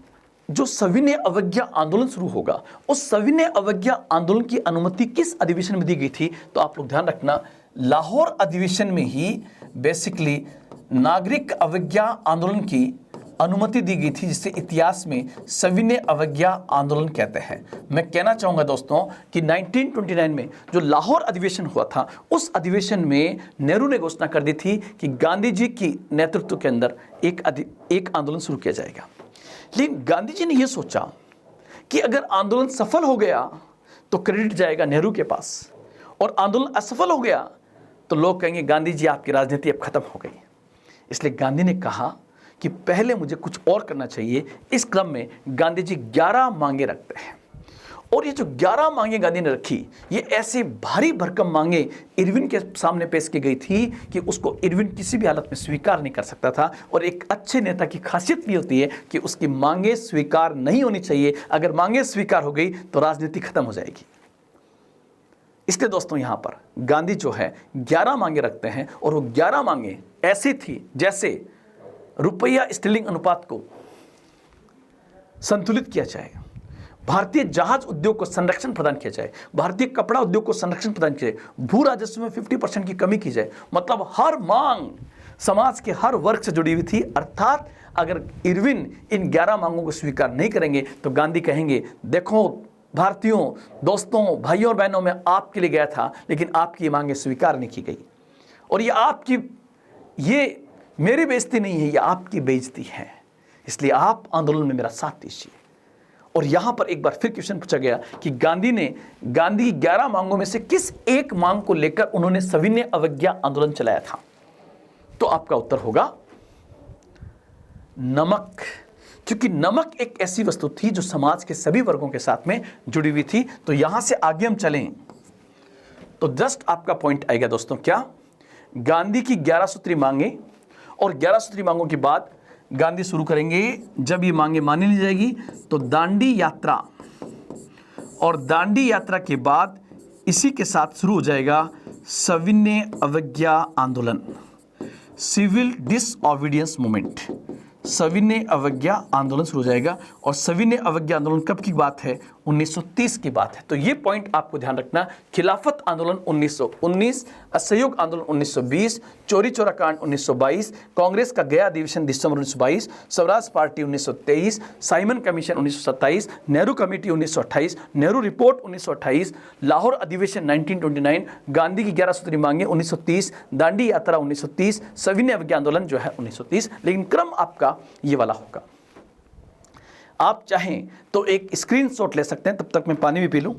जो सविनय अवज्ञा आंदोलन शुरू होगा, उस सविनय अवज्ञा आंदोलन की अनुमति किस अधिवेशन में दी गई थी? तो आप लोग ध्यान रखना, लाहौर अधिवेशन में ही बेसिकली नागरिक अवज्ञा आंदोलन की अनुमति दी गई थी, जिसे इतिहास में सविनय अवज्ञा आंदोलन कहते हैं। मैं कहना चाहूँगा दोस्तों कि 1929 में जो लाहौर अधिवेशन हुआ था, उस अधिवेशन में नेहरू ने घोषणा कर दी थी कि गांधी जी की नेतृत्व के अंदर एक आंदोलन शुरू किया जाएगा। लेकिन गांधी जी ने यह सोचा कि अगर आंदोलन सफल हो गया तो क्रेडिट जाएगा नेहरू के पास, और आंदोलन असफल हो गया तो लोग कहेंगे गांधी जी आपकी राजनीति अब खत्म हो गई। इसलिए गांधी ने कहा कि पहले मुझे कुछ और करना चाहिए। इस क्रम में गांधी जी 11 मांगे रखते हैं, और ये जो 11 मांगे गांधी ने रखी, ये ऐसे भारी भरकम मांगे इरविन के सामने पेश की गई थी कि उसको इरविन किसी भी हालत में स्वीकार नहीं कर सकता था। और एक अच्छे नेता की खासियत भी होती है कि उसकी मांगे स्वीकार नहीं होनी चाहिए। अगर मांगे स्वीकार हो गई तो राजनीति खत्म हो जाएगी। इसलिए दोस्तों यहां पर गांधी जो है 11 मांगे रखते हैं, और वो 11 मांगे ऐसी थी जैसे रुपया स्टीलिंग अनुपात को संतुलित किया जाए, भारतीय जहाज उद्योग को संरक्षण प्रदान किया जाए, भारतीय कपड़ा उद्योग को संरक्षण प्रदान किया जाए, भू राजस्व में 50% की कमी की जाए। मतलब हर मांग समाज के हर वर्ग से जुड़ी हुई थी। अर्थात अगर इरविन इन 11 मांगों को स्वीकार नहीं करेंगे तो गांधी कहेंगे, देखो भारतीयों, दोस्तों, भाइयों और बहनों, मैं आपके लिए गया था, लेकिन आपकी ये मांगें स्वीकार नहीं की गई, और ये मेरी बेइज्जती नहीं है, ये आपकी बेइज्जती है। इसलिए आप आंदोलन में मेरा साथ दीजिए। और यहां पर एक बार फिर क्वेश्चन पूछा गया कि गांधी की 11 मांगों में से किस एक मांग को लेकर उन्होंने सविनय अवज्ञा आंदोलन चलाया था? तो आपका उत्तर होगा नमक, क्योंकि नमक एक ऐसी वस्तु थी जो समाज के सभी वर्गों के साथ में जुड़ी हुई थी। तो यहां से आगे हम चलें तो जस्ट आपका पॉइंट आएगा दोस्तों, क्या गांधी की 11 सूत्री मांगे, और 11 सूत्री मांगों के बाद गांधी शुरू करेंगे, जब ये मांगे मान ली जाएगी तो दांडी यात्रा, और दांडी यात्रा के बाद इसी के साथ शुरू हो जाएगा सविनय अवज्ञा आंदोलन, सिविल डिसओबीडियंस मूवमेंट। सविनय अवज्ञा आंदोलन शुरू हो जाएगा। और सविनय अवज्ञा आंदोलन कब की बात है? 1930 की बात है। तो ये पॉइंट आपको ध्यान रखना। खिलाफत आंदोलन 1919, असहयोग आंदोलन 1920, चोरी चोरा कांड 1922, कांग्रेस का गया अधिवेशन दिसंबर 1922, Swaraj party 1923, Simon commission 1927, Nehru committee 1928, Nehru report 1928, Lahore अधिवेशन 1929, गांधी की 11 सूत्री मांगे 1930, दांडी यात्रा 1930, सविनय अवज्ञा आंदोलन जो है 1930। लेकिन क्रम आपका ये वाला होगा। आप चाहें तो एक स्क्रीनशॉट ले सकते हैं, तब तक मैं पानी भी पी लूं।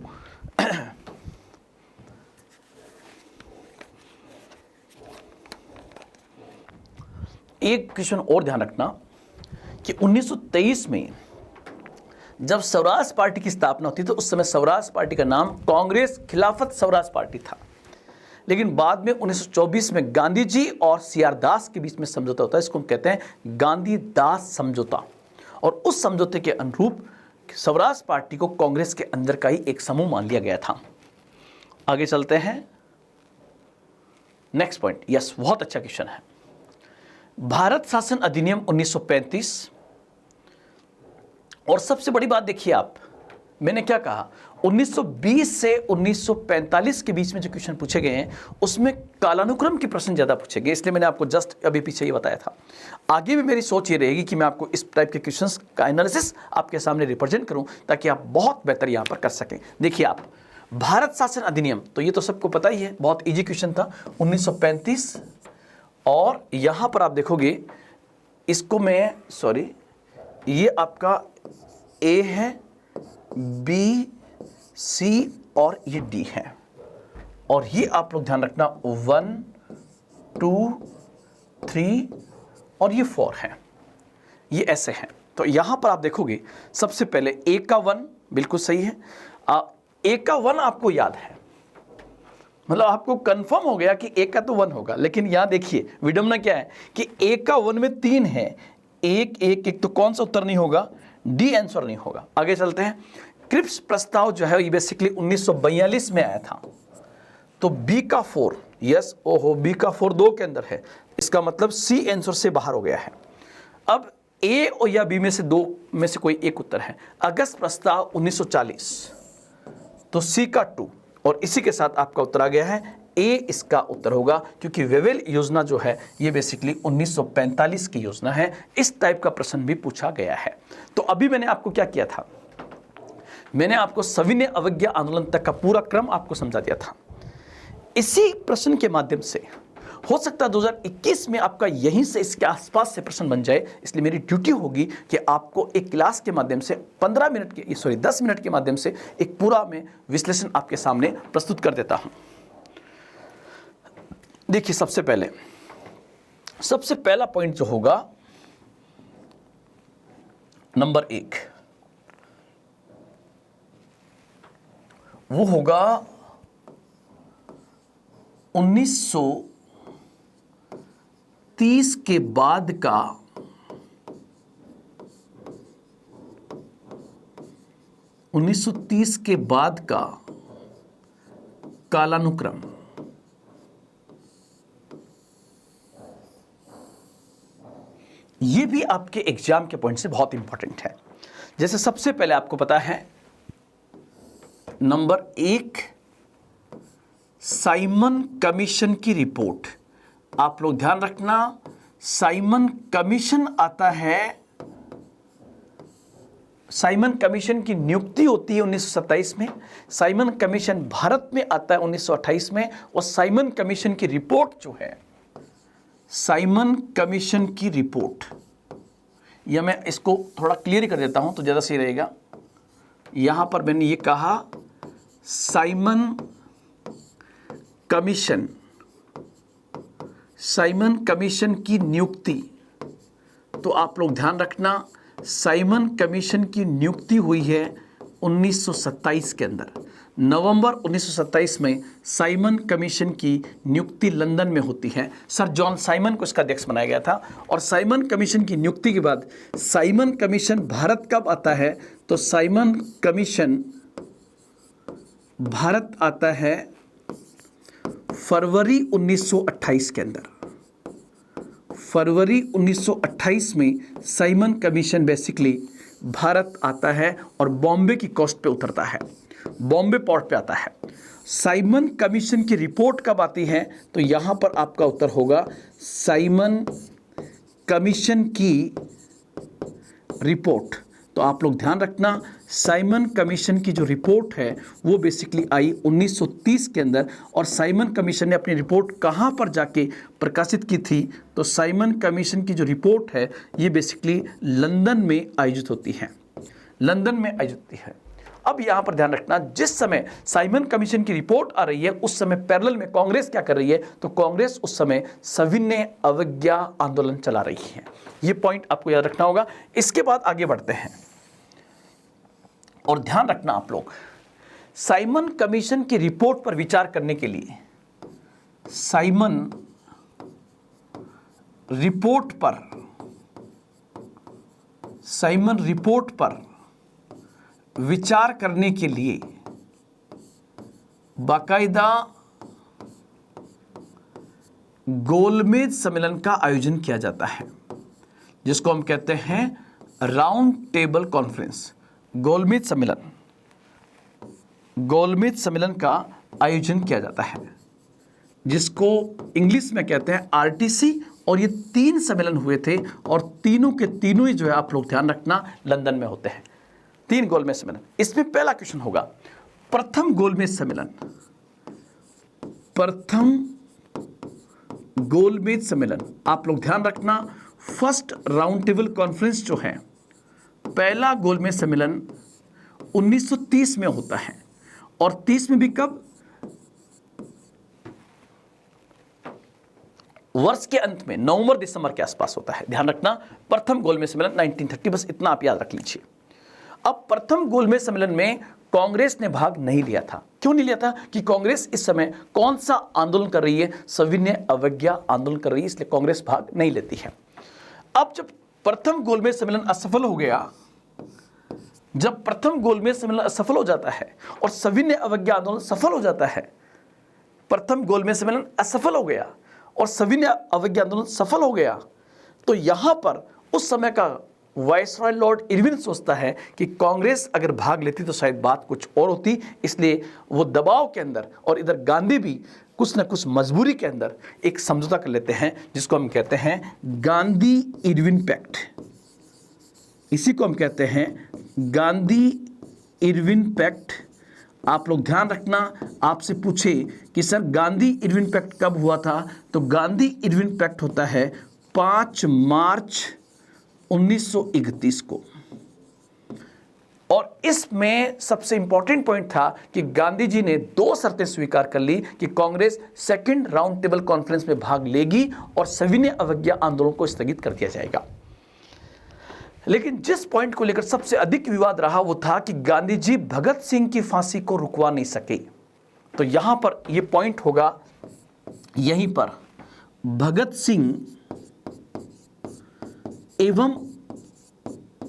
एक क्वेश्चन और ध्यान रखना कि 1923 में जब स्वराज पार्टी की स्थापना होती तो उस समय स्वराज पार्टी का नाम कांग्रेस खिलाफत स्वराज पार्टी था। लेकिन बाद में 1924 में गांधी जी और सीआर दास के बीच में समझौता होता है, इसको हम कहते हैं गांधी दास समझौता। और उस समझौते के अनुरूप स्वराज पार्टी को कांग्रेस के अंदर का ही एक समूह मान लिया गया था। आगे चलते हैं, नेक्स्ट पॉइंट। यस, बहुत अच्छा क्वेश्चन है। भारत शासन अधिनियम 1935, और सबसे बड़ी बात देखिए आप, मैंने क्या कहा, 1920 से 1945 के बीच में जो क्वेश्चन पूछे गए हैं उसमें कालानुक्रम के प्रश्न ज्यादा पूछे गए, इसलिए मैंने आपको जस्ट अभी पीछे ही बताया था। आगे भी मेरी सोच ये रहेगी कि मैं आपको इस टाइप के क्वेश्चंस का एनालिसिस आपके सामने रिप्रेजेंट करूं ताकि आप बहुत बेहतर यहां पर कर सकें। देखिए आप, भारत शासन अधिनियम, तो ये तो सबको पता ही है, बहुत ईजी क्वेश्चन था, 1935। और यहां पर आप देखोगे, इसको मैं ये आपका ए है, बी, सी और ये डी है, और ये आप लोग ध्यान रखना 1, 2, 3 और ये 4 है, ये ऐसे हैं। तो यहां पर आप देखोगे सबसे पहले ए का 1 बिल्कुल सही है। ए का 1 आपको याद है, मतलब आपको कंफर्म हो गया कि ए का तो 1 होगा। लेकिन यहां देखिए विडंबना क्या है कि ए का 1 में 3 है, एक तो कौन सा उत्तर नहीं होगा? डी आंसर नहीं होगा। आगे चलते हैं। क्रिप्स प्रस्ताव जो है ये बेसिकली 1942 में आया था, तो बी का 4, यस, ओहो, बी का 4 2 के अंदर है, इसका मतलब सी आंसर से बाहर हो गया है। अब ए और या बी में से 2 में से कोई एक उत्तर है। अगस्त प्रस्ताव 1940, तो सी का 2, और इसी के साथ आपका उत्तर आ गया है ए इसका उत्तर होगा, क्योंकि वेवेल योजना जो है ये बेसिकली 1945 की योजना है। इस टाइप का प्रश्न भी पूछा गया है। तो अभी मैंने आपको क्या किया था, मैंने आपको सविनय अवज्ञा आंदोलन तक का पूरा क्रम आपको समझा दिया था। इसी प्रश्न के माध्यम से हो सकता है 2021 में आपका यहीं से इसके आसपास से प्रश्न बन जाए, इसलिए मेरी ड्यूटी होगी कि आपको एक क्लास के माध्यम से 10 मिनट के माध्यम से एक पूरा मैं विश्लेषण आपके सामने प्रस्तुत कर देता हूं। देखिए, सबसे पहला पॉइंट जो होगा, नंबर 1, वो होगा 1930 के बाद का कालानुक्रम। ये भी आपके एग्जाम के पॉइंट से बहुत इंपॉर्टेंट है। जैसे सबसे पहले आपको पता है, नंबर 1, साइमन कमीशन की रिपोर्ट। आप लोग ध्यान रखना, साइमन कमीशन आता है, साइमन कमीशन की नियुक्ति होती है 1927 में, साइमन कमीशन भारत में आता है 1928 में, और साइमन कमीशन की रिपोर्ट जो है, साइमन कमीशन की रिपोर्ट, या मैं इसको थोड़ा क्लियर कर देता हूं तो ज़्यादा सही रहेगा। यहां पर मैंने ये कहा साइमन कमीशन की नियुक्ति, तो आप लोग ध्यान रखना, साइमन कमीशन की नियुक्ति हुई है 1927 के अंदर। नवंबर 1927 में साइमन कमीशन की नियुक्ति लंदन में होती है। सर जॉन साइमन को इसका अध्यक्ष बनाया गया था। और साइमन कमीशन की नियुक्ति के बाद साइमन कमीशन भारत कब आता है, तो साइमन कमीशन भारत आता है फरवरी 1928 के अंदर। फरवरी 1928 में साइमन कमीशन बेसिकली भारत आता है और बॉम्बे की कोस्ट पे उतरता है, बॉम्बे पोर्ट पे आता है। साइमन कमीशन की रिपोर्ट कब आती है, तो यहां पर आपका उत्तर होगा साइमन कमीशन की रिपोर्ट। तो आप लोग ध्यान रखना, साइमन कमीशन की जो रिपोर्ट है वो बेसिकली आई 1930 के अंदर। और साइमन कमीशन ने अपनी रिपोर्ट कहाँ पर जाके प्रकाशित की थी, तो साइमन कमीशन की जो रिपोर्ट है ये बेसिकली लंदन में आयोजित होती है, लंदन में आयोजित होती है। अब यहाँ पर ध्यान रखना, जिस समय साइमन कमीशन की रिपोर्ट आ रही है उस समय पैरेलल में कांग्रेस क्या कर रही है, तो कांग्रेस उस समय सविनय अवज्ञा आंदोलन चला रही है। ये पॉइंट आपको याद रखना होगा। इसके बाद आगे बढ़ते हैं और ध्यान रखना आप लोग, साइमन कमीशन की रिपोर्ट पर विचार करने के लिए, साइमन रिपोर्ट पर विचार करने के लिए बाकायदा गोलमेज सम्मेलन का आयोजन किया जाता है, जिसको हम कहते हैं राउंड टेबल कॉन्फ्रेंस। गोलमेज सम्मेलन का आयोजन किया जाता है, जिसको इंग्लिश में कहते हैं आरटीसी। और ये 3 सम्मेलन हुए थे और तीनों के तीनों ही जो है आप लोग ध्यान रखना लंदन में होते हैं, 3 गोलमेज सम्मेलन। इसमें पहला क्वेश्चन होगा, प्रथम गोलमेज सम्मेलन, आप लोग ध्यान रखना, फर्स्ट राउंड टेबल कॉन्फ्रेंस जो है, पहला गोलमेज सम्मेलन 1930 में होता है। और 30 में भी कब, वर्ष के अंत में नवंबर दिसंबर के आसपास होता है। ध्यान रखना, प्रथम गोलमेज सम्मेलन 1930, बस इतना आप याद रख लीजिए। अब प्रथम गोलमेज सम्मेलन में कांग्रेस ने भाग नहीं लिया था। क्यों नहीं लिया था, कि कांग्रेस इस समय कौन सा आंदोलन कर रही है, सविनय अवज्ञा आंदोलन कर रही है, इसलिए कांग्रेस भाग नहीं लेती है। अब जब प्रथम गोलमेज सम्मेलन असफल हो गया, जब प्रथम गोलमेज सम्मेलन असफल हो जाता है और सविनय अवज्ञा आंदोलन सफल हो जाता है, प्रथम गोलमेज सम्मेलन असफल हो गया और सविनय अवज्ञा आंदोलन सफल हो गया, तो यहां पर उस समय का वायसरॉय लॉर्ड इरविन सोचता है कि कांग्रेस अगर भाग लेती तो शायद बात कुछ और होती, इसलिए वो दबाव के अंदर और इधर गांधी भी कुछ ना कुछ मजबूरी के अंदर एक समझौता कर लेते हैं, जिसको हम कहते हैं गांधी इरविन पैक्ट। इसी को हम कहते हैं गांधी इरविन पैक्ट। आप लोग ध्यान रखना, आपसे पूछे कि सर गांधी इरविन पैक्ट कब हुआ था, तो गांधी इरविन पैक्ट होता है 5 मार्च 1931 को। और इसमें सबसे इंपॉर्टेंट पॉइंट था कि गांधी जी ने 2 शर्तें स्वीकार कर ली कि Congress second round table conference में भाग लेगी और सविनय अवज्ञा आंदोलन को स्थगित कर दिया जाएगा। लेकिन जिस पॉइंट को लेकर सबसे अधिक विवाद रहा वो था कि गांधी जी भगत सिंह की फांसी को रुकवा नहीं सके। तो यहां पर यह पॉइंट होगा, यहीं पर भगत सिंह एवं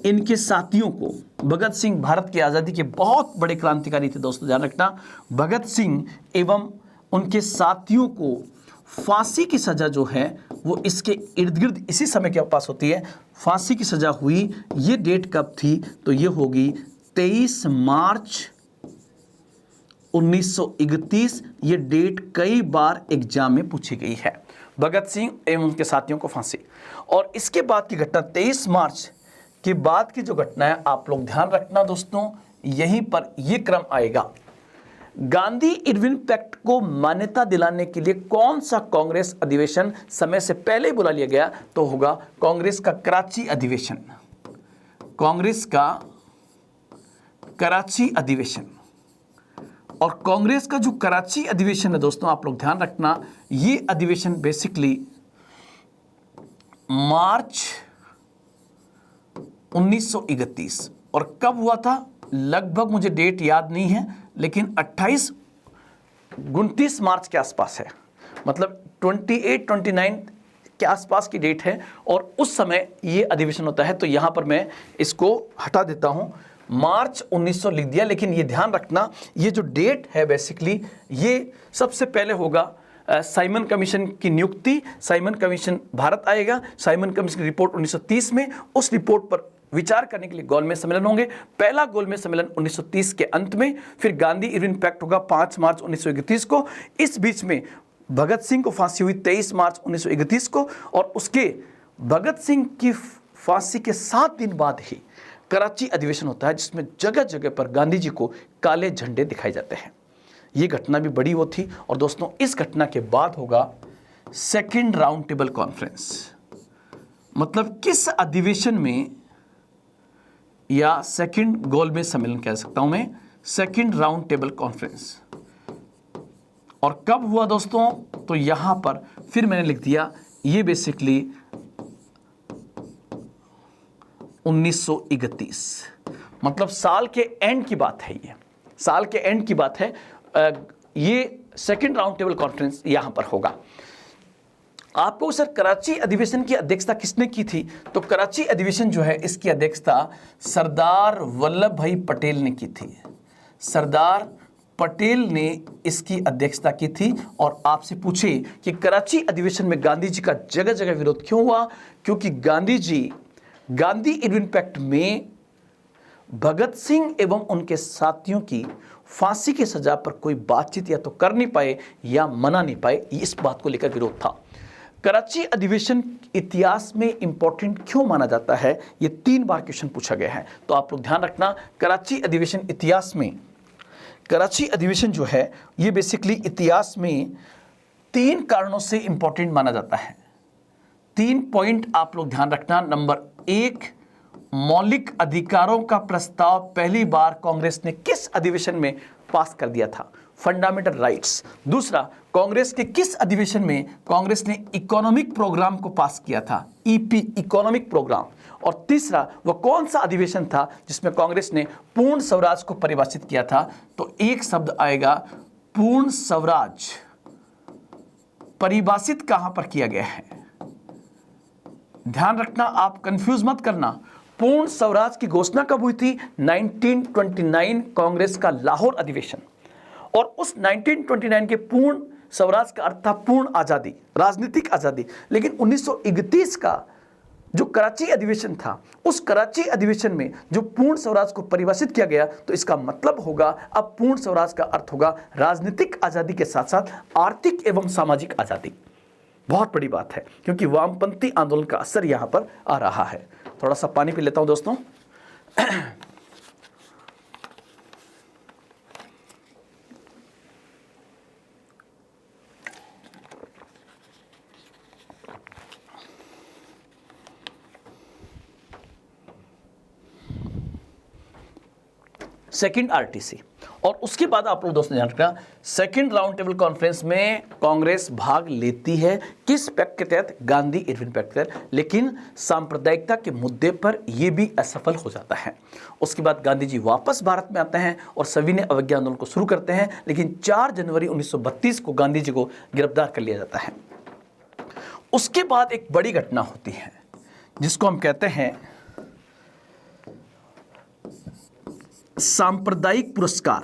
इनके साथियों को, भगत सिंह भारत की आज़ादी के बहुत बड़े क्रांतिकारी थे दोस्तों, ध्यान रखना, भगत सिंह एवं उनके साथियों को फांसी की सज़ा जो है वो इसके इर्द गिर्द इसी समय के पास होती है। फांसी की सज़ा हुई, ये डेट कब थी, तो ये होगी 23 मार्च 1931। ये डेट कई बार एग्जाम में पूछी गई है। भगत सिंह एवं उनके साथियों को फांसी। और इसके बाद की घटना 23 मार्च के बाद की जो घटना है, आप लोग ध्यान रखना दोस्तों, यहीं पर यह क्रम आएगा। गांधी इरविन पैक्ट को मान्यता दिलाने के लिए कौन सा कांग्रेस अधिवेशन समय से पहले बुला लिया गया, तो होगा कांग्रेस का कराची अधिवेशन। कांग्रेस का कराची अधिवेशन। और कांग्रेस का जो कराची अधिवेशन है दोस्तों, आप लोग ध्यान रखना, ये अधिवेशन बेसिकली मार्च 1931। और कब हुआ था, लगभग मुझे डेट याद नहीं है, लेकिन 29 मार्च के आसपास है, मतलब 28-29 के आसपास की डेट है। और उस समय ये अधिवेशन होता है। तो यहाँ पर मैं इसको हटा देता हूँ, मार्च 1900 लिख दिया। लेकिन ये ध्यान रखना, ये जो डेट है बेसिकली ये सबसे पहले होगा साइमन कमीशन की नियुक्ति। साइमन कमीशन भारत आएगा, साइमन कमीशन की रिपोर्ट 1930 में, उस रिपोर्ट पर विचार करने के लिए गोलमेज सम्मेलन होंगे। पहला गोलमेज सम्मेलन 1930 के अंत में, फिर गांधी इरविन पैक्ट होगा 5 मार्च 1931 को। इस बीच में भगत सिंह को फांसी हुई 23 मार्च 1931 को, और उसके भगत सिंह की फांसी के 7 दिन बाद ही कराची अधिवेशन होता है, जिसमें जगह जगह पर गांधी जी को काले झंडे दिखाए जाते हैं। ये घटना भी बड़ी वो थी। और दोस्तों, इस घटना के बाद होगा सेकेंड राउंड टेबल कॉन्फ्रेंस। मतलब किस अधिवेशन में, या सेकंड गोलमेज सम्मेलन कह सकता हूं मैं, सेकंड राउंड टेबल कॉन्फ्रेंस। और कब हुआ दोस्तों, तो यहां पर फिर मैंने लिख दिया, ये बेसिकली 1931, मतलब साल के एंड की बात है। ये साल के एंड की बात है। ये सेकंड राउंड टेबल कॉन्फ्रेंस यहां पर होगा। आपको सर कराची अधिवेशन की अध्यक्षता किसने की थी, तो कराची अधिवेशन जो है इसकी अध्यक्षता सरदार वल्लभ भाई पटेल ने की थी। सरदार पटेल ने इसकी अध्यक्षता की थी। और आपसे पूछे कि कराची अधिवेशन में गांधी जी का जगह जगह विरोध क्यों हुआ, क्योंकि गांधी जी गांधी इरविन पैक्ट में भगत सिंह एवं उनके साथियों की फांसी की सजा पर कोई बातचीत या तो कर नहीं पाए या मना नहीं पाए, इस बात को लेकर विरोध था। कराची अधिवेशन इतिहास में इंपॉर्टेंट क्यों माना जाता है, ये 3 बार क्वेश्चन पूछा गया है। तो आप लोग ध्यान रखना, कराची अधिवेशन इतिहास में, कराची अधिवेशन जो है ये बेसिकली इतिहास में 3 कारणों से इंपॉर्टेंट माना जाता है। 3 पॉइंट आप लोग ध्यान रखना। नंबर 1, मौलिक अधिकारों का प्रस्ताव पहली बार कांग्रेस ने किस अधिवेशन में पास कर दिया था, फंडामेंटल राइट्स। दूसरा, कांग्रेस के किस अधिवेशन में कांग्रेस ने इकोनॉमिक प्रोग्राम को पास किया था, ईपी, इकोनॉमिक प्रोग्राम। और तीसरा, वह कौन सा अधिवेशन था जिसमें कांग्रेस ने पूर्ण स्वराज को परिभाषित किया था, तो एक शब्द आएगा पूर्ण स्वराज। परिभाषित कहां पर किया गया है, ध्यान रखना, आप कंफ्यूज मत करना। पूर्ण स्वराज की घोषणा कब हुई थी, 1929 कांग्रेस का लाहौर अधिवेशन। और उस 1929 के पूर्ण स्वराज का अर्थ था पूर्ण आजादी, राजनीतिक आजादी। लेकिन 1931 का जो कराची अधिवेशन था, उस कराची अधिवेशन में जो पूर्ण स्वराज को परिभाषित किया गया, तो इसका मतलब होगा अब पूर्ण स्वराज का अर्थ होगा राजनीतिक आजादी के साथ साथ आर्थिक एवं सामाजिक आजादी। बहुत बड़ी बात है, क्योंकि वामपंथी आंदोलन का असर यहां पर आ रहा है। थोड़ा सा पानी पी लेता हूं दोस्तों। सेकंड आरटीसी, और उसके बाद आप लोग दोस्तों ध्यान रखना, सेकंड राउंड टेबल कॉन्फ्रेंस में कांग्रेस भाग लेती है। किस पैक्ट के तहत? गांधी इरविन पैक्ट के तहत, लेकिन सांप्रदायिकता के मुद्दे पर यह भी असफल हो जाता है। उसके बाद गांधी जी वापस भारत में आते हैं और सभी ने अवज्ञा आंदोलन को शुरू करते हैं, लेकिन 4 जनवरी 1932 को गांधी जी को गिरफ्तार कर लिया जाता है। उसके बाद एक बड़ी घटना होती है जिसको हम कहते हैं सांप्रदायिक पुरस्कार।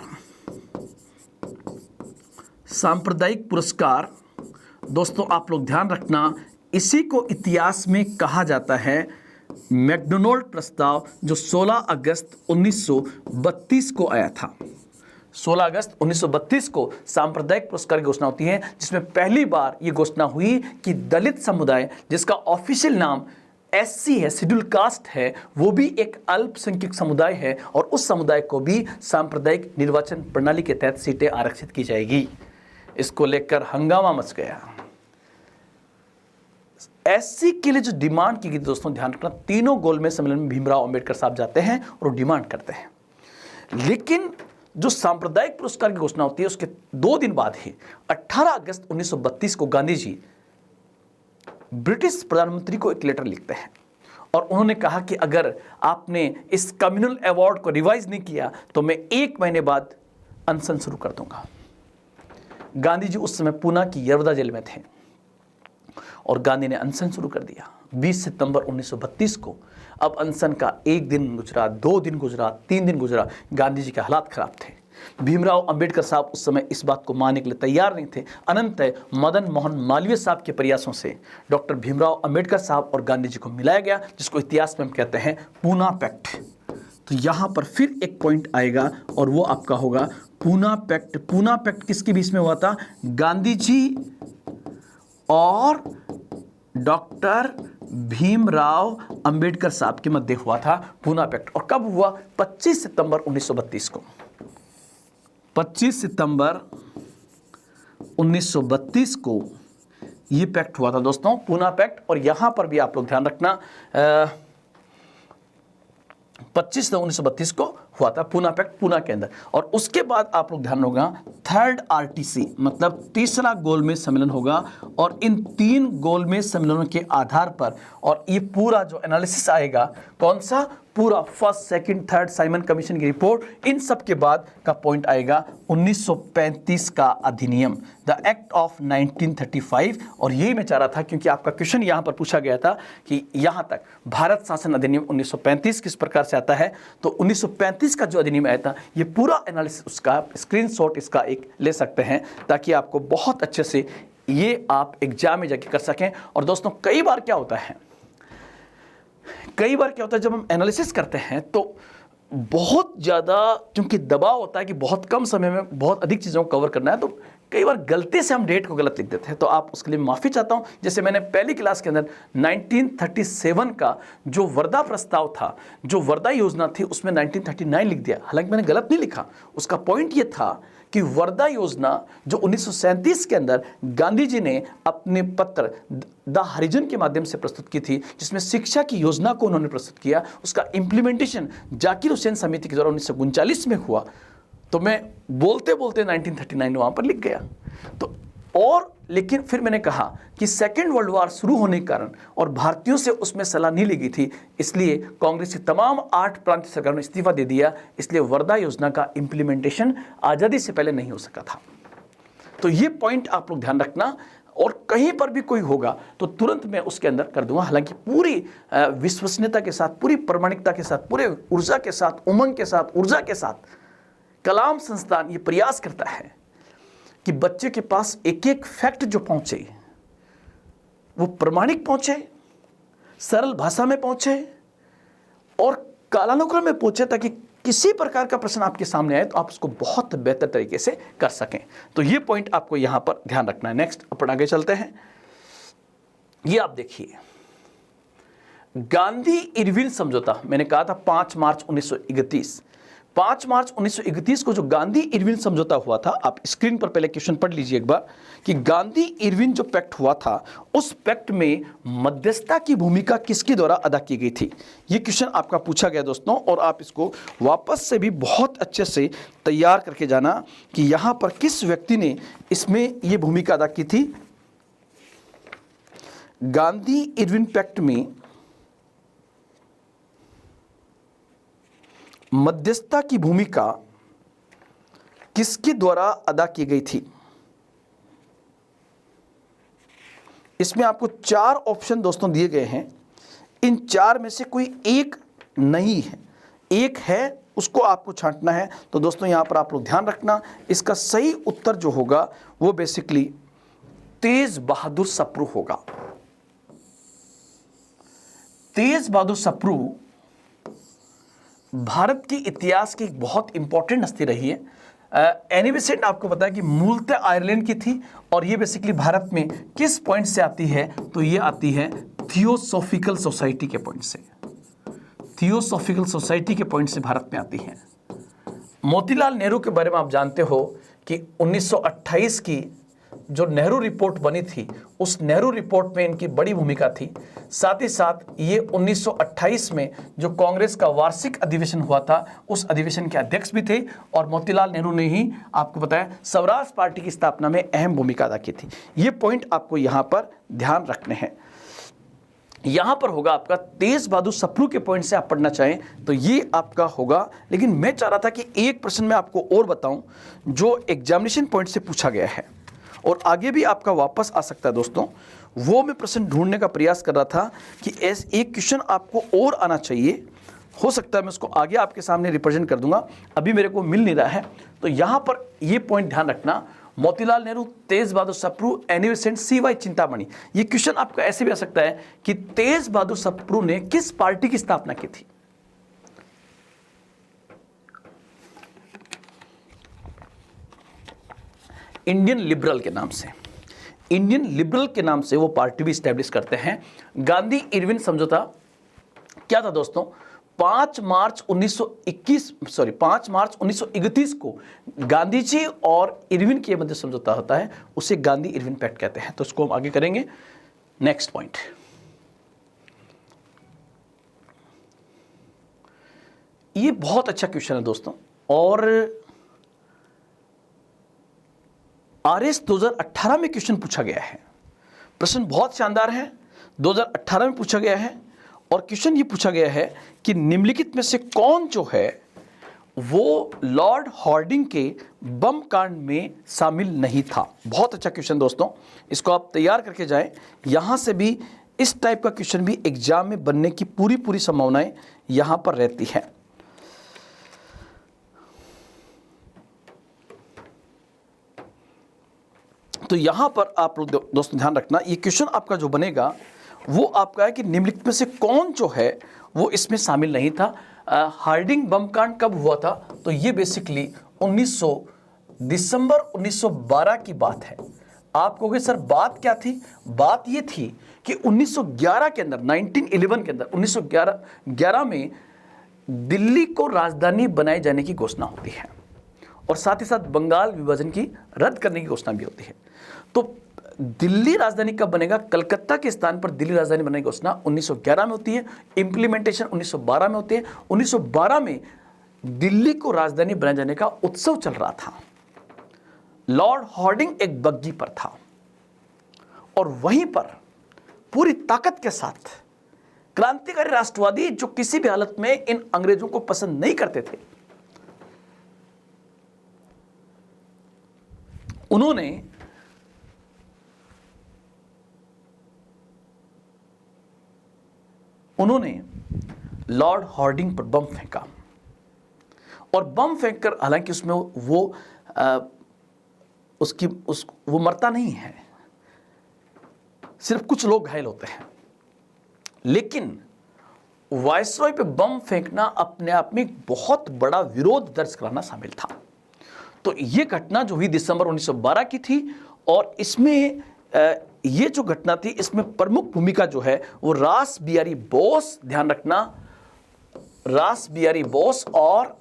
सांप्रदायिक पुरस्कार दोस्तों आप लोग ध्यान रखना, इसी को इतिहास में कहा जाता है मैकडोनाल्ड प्रस्ताव, जो 16 अगस्त 1932 को आया था। 16 अगस्त 1932 को सांप्रदायिक पुरस्कार की घोषणा होती है, जिसमें पहली बार यह घोषणा हुई कि दलित समुदाय, जिसका ऑफिशियल नाम एससी है, शेड्यूल कास्ट है, वो भी एक अल्पसंख्यक समुदाय है, और उस समुदाय को भी सांप्रदायिक निर्वाचन प्रणाली के तहत सीटें आरक्षित की जाएगी। इसको लेकर हंगामा मच गया। एससी के लिए जो डिमांड की गई दोस्तों ध्यान रखना, तीनों गोलमेज सम्मेलन में भीमराव अंबेडकर साहब जाते हैं और डिमांड करते हैं, लेकिन जो सांप्रदायिक पुरस्कार की घोषणा होती है उसके 2 दिन बाद ही 18 अगस्त 1932 को गांधी जी ब्रिटिश प्रधानमंत्री को एक लेटर लिखते हैं, और उन्होंने कहा कि अगर आपने इस कम्युनल अवार्ड को रिवाइज नहीं किया तो मैं 1 महीने बाद अनशन शुरू कर दूंगा। गांधी जी उस समय पूना की यरवदा जेल में थे, और गांधी ने अनशन शुरू कर दिया 20 सितंबर 1932 को। अब अनशन का 1 दिन गुजरा, 2 दिन गुजरा, 3 दिन गुजरा, गांधी जी के हालात खराब थे। भीमराव अंबेडकर साहब उस समय इस बात को मानने के लिए तैयार नहीं थे। अनंततः मदन मोहन मालवीय साहब के प्रयासों से डॉक्टर भीमराव अंबेडकर साहब और गांधी जी को मिलाया गया, जिसको इतिहास में हम कहते हैं पूना पैक्ट। तो यहां पर फिर एक पॉइंट आएगा, और वो आपका होगा पूना पैक्ट। पूना पैक्ट किसके बीच में हुआ था? गांधी जी और डॉक्टर भीमराव अंबेडकर साहब के मध्य हुआ था पूना पैक्ट। और कब हुआ? 25 सितंबर 1932 को। 25 सितंबर 1932 को ये पैक्ट हुआ था दोस्तों, पूना पैक्ट। और यहां पर भी आप लोग ध्यान रखना, 25 सितंबर 1932 को हुआ था पूना पैक्ट, पूना के अंदर। और उसके बाद आप लोग ध्यान होगा थर्ड आरटीसी, मतलब तीसरा गोलमेज सम्मेलन होगा, और इन 3 गोलमेज सम्मेलनों के आधार पर, और ये पूरा जो एनालिसिस आएगा, कौन सा? पूरा first, second, third Simon commission की रिपोर्ट, इन सब के बाद का पॉइंट आएगा 1935 का अधिनियम, द एक्ट ऑफ 1935। और यही मैं चाह रहा था, क्योंकि आपका क्वेश्चन यहां पर पूछा गया था कि यहां तक भारत शासन अधिनियम 1935 किस प्रकार से आता है। तो 1935 का जो अधिनियम आया था, ये पूरा एनालिसिस, उसका स्क्रीनशॉट इसका एक ले सकते हैं, ताकि आपको बहुत अच्छे से ये आप एग्जाम में जाके कर सकें। और दोस्तों कई बार क्या होता है जब हम एनालिसिस करते हैं तो बहुत ज़्यादा, क्योंकि दबाव होता है कि बहुत कम समय में बहुत अधिक चीज़ों को कवर करना है, तो कई बार गलती से हम डेट को गलत लिख देते हैं। तो आप उसके लिए माफ़ी चाहता हूं। जैसे मैंने पहली क्लास के अंदर 1937 का जो वर्धा प्रस्ताव था, जो वर्धा योजना थी, उसमें 1939 लिख दिया। हालांकि मैंने गलत नहीं लिखा, उसका पॉइंट ये था कि वर्धा योजना जो 1937 के अंदर गांधी जी ने अपने पत्र द हरिजन के माध्यम से प्रस्तुत की थी, जिसमें शिक्षा की योजना को उन्होंने प्रस्तुत किया, उसका इम्प्लीमेंटेशन जाकिर हुसैन समिति के द्वारा 1939 में हुआ। तो मैं बोलते बोलते 1939 वहां पर लिख गया। तो और लेकिन फिर मैंने कहा कि सेकेंड वर्ल्ड वॉर शुरू होने के कारण और भारतीयों से उसमें सलाह नहीं ली गई थी, इसलिए कांग्रेस की तमाम 8 प्रांतीय सरकारों ने इस्तीफा दे दिया। इसलिए वर्धा योजना का इंप्लीमेंटेशन आज़ादी से पहले नहीं हो सका था। तो ये पॉइंट आप लोग ध्यान रखना, और कहीं पर भी कोई होगा तो तुरंत मैं उसके अंदर कर दूंगा। हालांकि पूरी विश्वसनीयता के साथ, पूरी प्रामाणिकता के साथ, पूरे ऊर्जा के साथ, उमंग के साथ, ऊर्जा के साथ कलाम संस्थान ये प्रयास करता है कि बच्चे के पास एक एक फैक्ट जो पहुंचे वो प्रमाणिक पहुंचे, सरल भाषा में पहुंचे और कालानुक्रम में पूछे, ताकि किसी प्रकार का प्रश्न आपके सामने आए तो आप उसको बहुत बेहतर तरीके से कर सकें। तो ये पॉइंट आपको यहां पर ध्यान रखना है। नेक्स्ट अपन आगे चलते हैं। ये आप देखिए, गांधी इरविन समझौता, मैंने कहा था 5 मार्च 1931। 5 मार्च 1931 को जो गांधी इरविन समझौता हुआ था, आप स्क्रीन पर पहले क्वेश्चन पढ़ लीजिए एक बार, कि गांधी इरविन जो पैक्ट हुआ था, उस पैक्ट में मध्यस्थता की भूमिका किसके द्वारा अदा की गई थी। ये क्वेश्चन आपका पूछा गया दोस्तों, और आप इसको वापस से भी बहुत अच्छे से तैयार करके जाना कि यहां पर किस व्यक्ति ने इसमें ये भूमिका अदा की थी। गांधी इरविन पैक्ट में मध्यस्थता की भूमिका किसके द्वारा अदा की गई थी। इसमें आपको 4 ऑप्शन दोस्तों दिए गए हैं। इन 4 में से कोई एक नहीं है, एक है, उसको आपको छांटना है। तो दोस्तों यहां पर आप लोग ध्यान रखना, इसका सही उत्तर जो होगा वो बेसिकली तेज बहादुर सप्रू होगा। तेज बहादुर सप्रू भारत के इतिहास की एक बहुत इंपॉर्टेंट हस्ती रही है। एनी बेसेंट आपको पता है कि मूलतः आयरलैंड की थी, और ये बेसिकली भारत में किस पॉइंट से आती है, तो ये आती है थियोसॉफिकल सोसाइटी के पॉइंट से। थियोसॉफिकल सोसाइटी के पॉइंट से भारत में आती है। मोतीलाल नेहरू के बारे में आप जानते हो कि 1928 की जो नेहरू रिपोर्ट बनी थी, उस नेहरू रिपोर्ट में इनकी बड़ी भूमिका थी। साथ ही साथ ये 1928 में जो कांग्रेस का वार्षिक अधिवेशन हुआ था, उस अधिवेशन के अध्यक्ष भी थे, और मोतीलाल नेहरू ने ही आपको बताया स्वराज पार्टी की स्थापना में अहम भूमिका अदा की थी। ये पॉइंट आपको यहाँ पर ध्यान रखने हैं। यहां पर होगा आपका तेज बहादुर सप्रू के पॉइंट से आप पढ़ना चाहें तो ये आपका होगा। लेकिन मैं चाह रहा था कि एक प्रश्न मैं आपको और बताऊं जो एग्जामिनेशन पॉइंट से पूछा गया है और आगे भी आपका वापस आ सकता है दोस्तों, वो मैं प्रश्न ढूंढने का प्रयास कर रहा था कि एक क्वेश्चन आपको और आना चाहिए। हो सकता है मैं उसको आगे आपके सामने रिप्रेजेंट कर दूंगा, अभी मेरे को मिल नहीं रहा है। तो यहां पर ये पॉइंट ध्यान रखना, Motilal Nehru, Tej Bahadur Sapru, Annie Besant, CY Chintamani. ये क्वेश्चन आपका ऐसे भी आ सकता है कि तेज बहादुर सप्रू ने किस पार्टी की स्थापना की थी। इंडियन लिबरल के नाम से, इंडियन लिबरल के नाम से वो पार्टी भी स्टैब्लिश करते हैं। गांधी इरविन समझौता क्या था दोस्तों? 5 मार्च 1931 को गांधी जी और इरविन के मध्य समझौता होता है, उसे गांधी इरविन पैक्ट कहते हैं। तो इसको हम आगे करेंगे। नेक्स्ट पॉइंट, ये बहुत अच्छा क्वेश्चन है दोस्तों, और आरएस 2018 में क्वेश्चन पूछा गया है। प्रश्न बहुत शानदार है, 2018 में पूछा गया है, और क्वेश्चन ये पूछा गया है कि निम्नलिखित में से कौन जो है वो लॉर्ड हॉर्डिंग के बम कांड में शामिल नहीं था। बहुत अच्छा क्वेश्चन दोस्तों, इसको आप तैयार करके जाएं। यहां से भी इस टाइप का क्वेश्चन भी एग्जाम में बनने की पूरी संभावनाएं यहां पर रहती है। तो यहां पर आप लोग दोस्तों ध्यान रखना, ये क्वेश्चन आपका जो बनेगा वो आपका है कि निम्नलिखित में से कौन जो है वो इसमें शामिल नहीं था। हार्डिंग बम कांड कब हुआ था? तो ये बेसिकली दिसंबर 1912 की बात है। आप कहोगे सर बात क्या थी? बात ये थी कि 1911 के अंदर, 1911 के अंदर, 1911 में दिल्ली को राजधानी बनाए जाने की घोषणा होती है, और साथ ही साथ बंगाल विभाजन की रद्द करने की घोषणा भी होती है। तो दिल्ली राजधानी कब बनेगा? कलकत्ता के स्थान पर दिल्ली राजधानी बनने की घोषणा 1911 में होती है, इंप्लीमेंटेशन 1912 में होती है। 1912 में दिल्ली को राजधानी बनाए जाने का उत्सव चल रहा था। लॉर्ड हॉर्डिंग एक बग्गी पर था, और वहीं पर पूरी ताकत के साथ क्रांतिकारी राष्ट्रवादी जो किसी भी हालत में इन अंग्रेजों को पसंद नहीं करते थे, उन्होंने लॉर्ड हॉर्डिंग पर बम फेंका, और बम फेंककर, हालांकि उसमें वो मरता नहीं है, सिर्फ कुछ लोग घायल होते हैं। लेकिन वायसरॉय पे बम फेंकना अपने आप में एक बहुत बड़ा विरोध दर्ज कराना शामिल था। तो ये घटना जो हुई दिसंबर 1912 की थी, और इसमें ये जो घटना थी इसमें प्रमुख भूमिका जो है वो रास बिहारी बोस, ध्यान रखना, रास बिहारी बोस और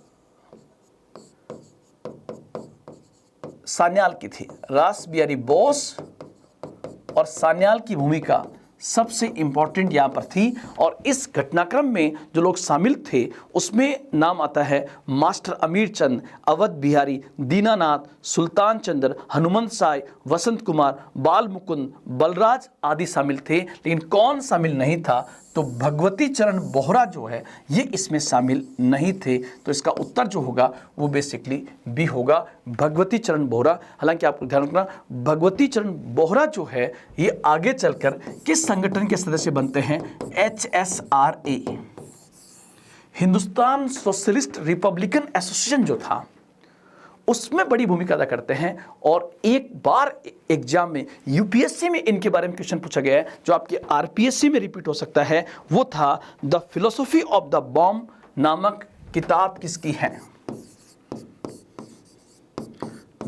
सान्याल की थी। रास बिहारी बोस और सान्याल की भूमिका सबसे इंपॉर्टेंट यहां पर थी। और इस घटनाक्रम में जो लोग शामिल थे उसमें नाम आता है मास्टर अमीर चंद, अवध बिहारी, दीनानाथ, सुल्तान चंद्र, हनुमंत साय, वसंत कुमार, बाल मुकुंद, बलराज आदि शामिल थे। लेकिन कौन शामिल नहीं था? तो भगवती चरण बोहरा जो है ये इसमें शामिल नहीं थे। तो इसका उत्तर जो होगा वो बेसिकली बी होगा, भगवती चरण बोहरा। हालांकि आपको ध्यान रखना, भगवती चरण बोहरा जो है ये आगे चलकर किस संगठन के सदस्य बनते हैं? HSRA, Hindustan socialist Republican association जो था उसमें बड़ी भूमिका अदा करते हैं। और एक बार एग्जाम में यूपीएससी में इनके बारे में क्वेश्चन पूछा गया है, जो आपके आरपीएससी में रिपीट हो सकता है, वो था the philosophy of the bomb नामक किताब किसकी है?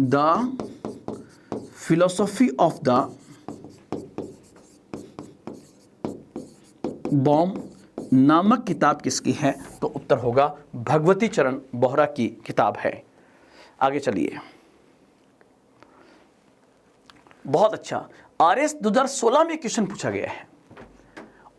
The philosophy of the bomb नामक किताब किसकी है? तो उत्तर होगा भगवती चरण बोहरा की किताब है। आगे चलिए, बहुत अच्छा, आरएस 2016 में क्वेश्चन पूछा गया है।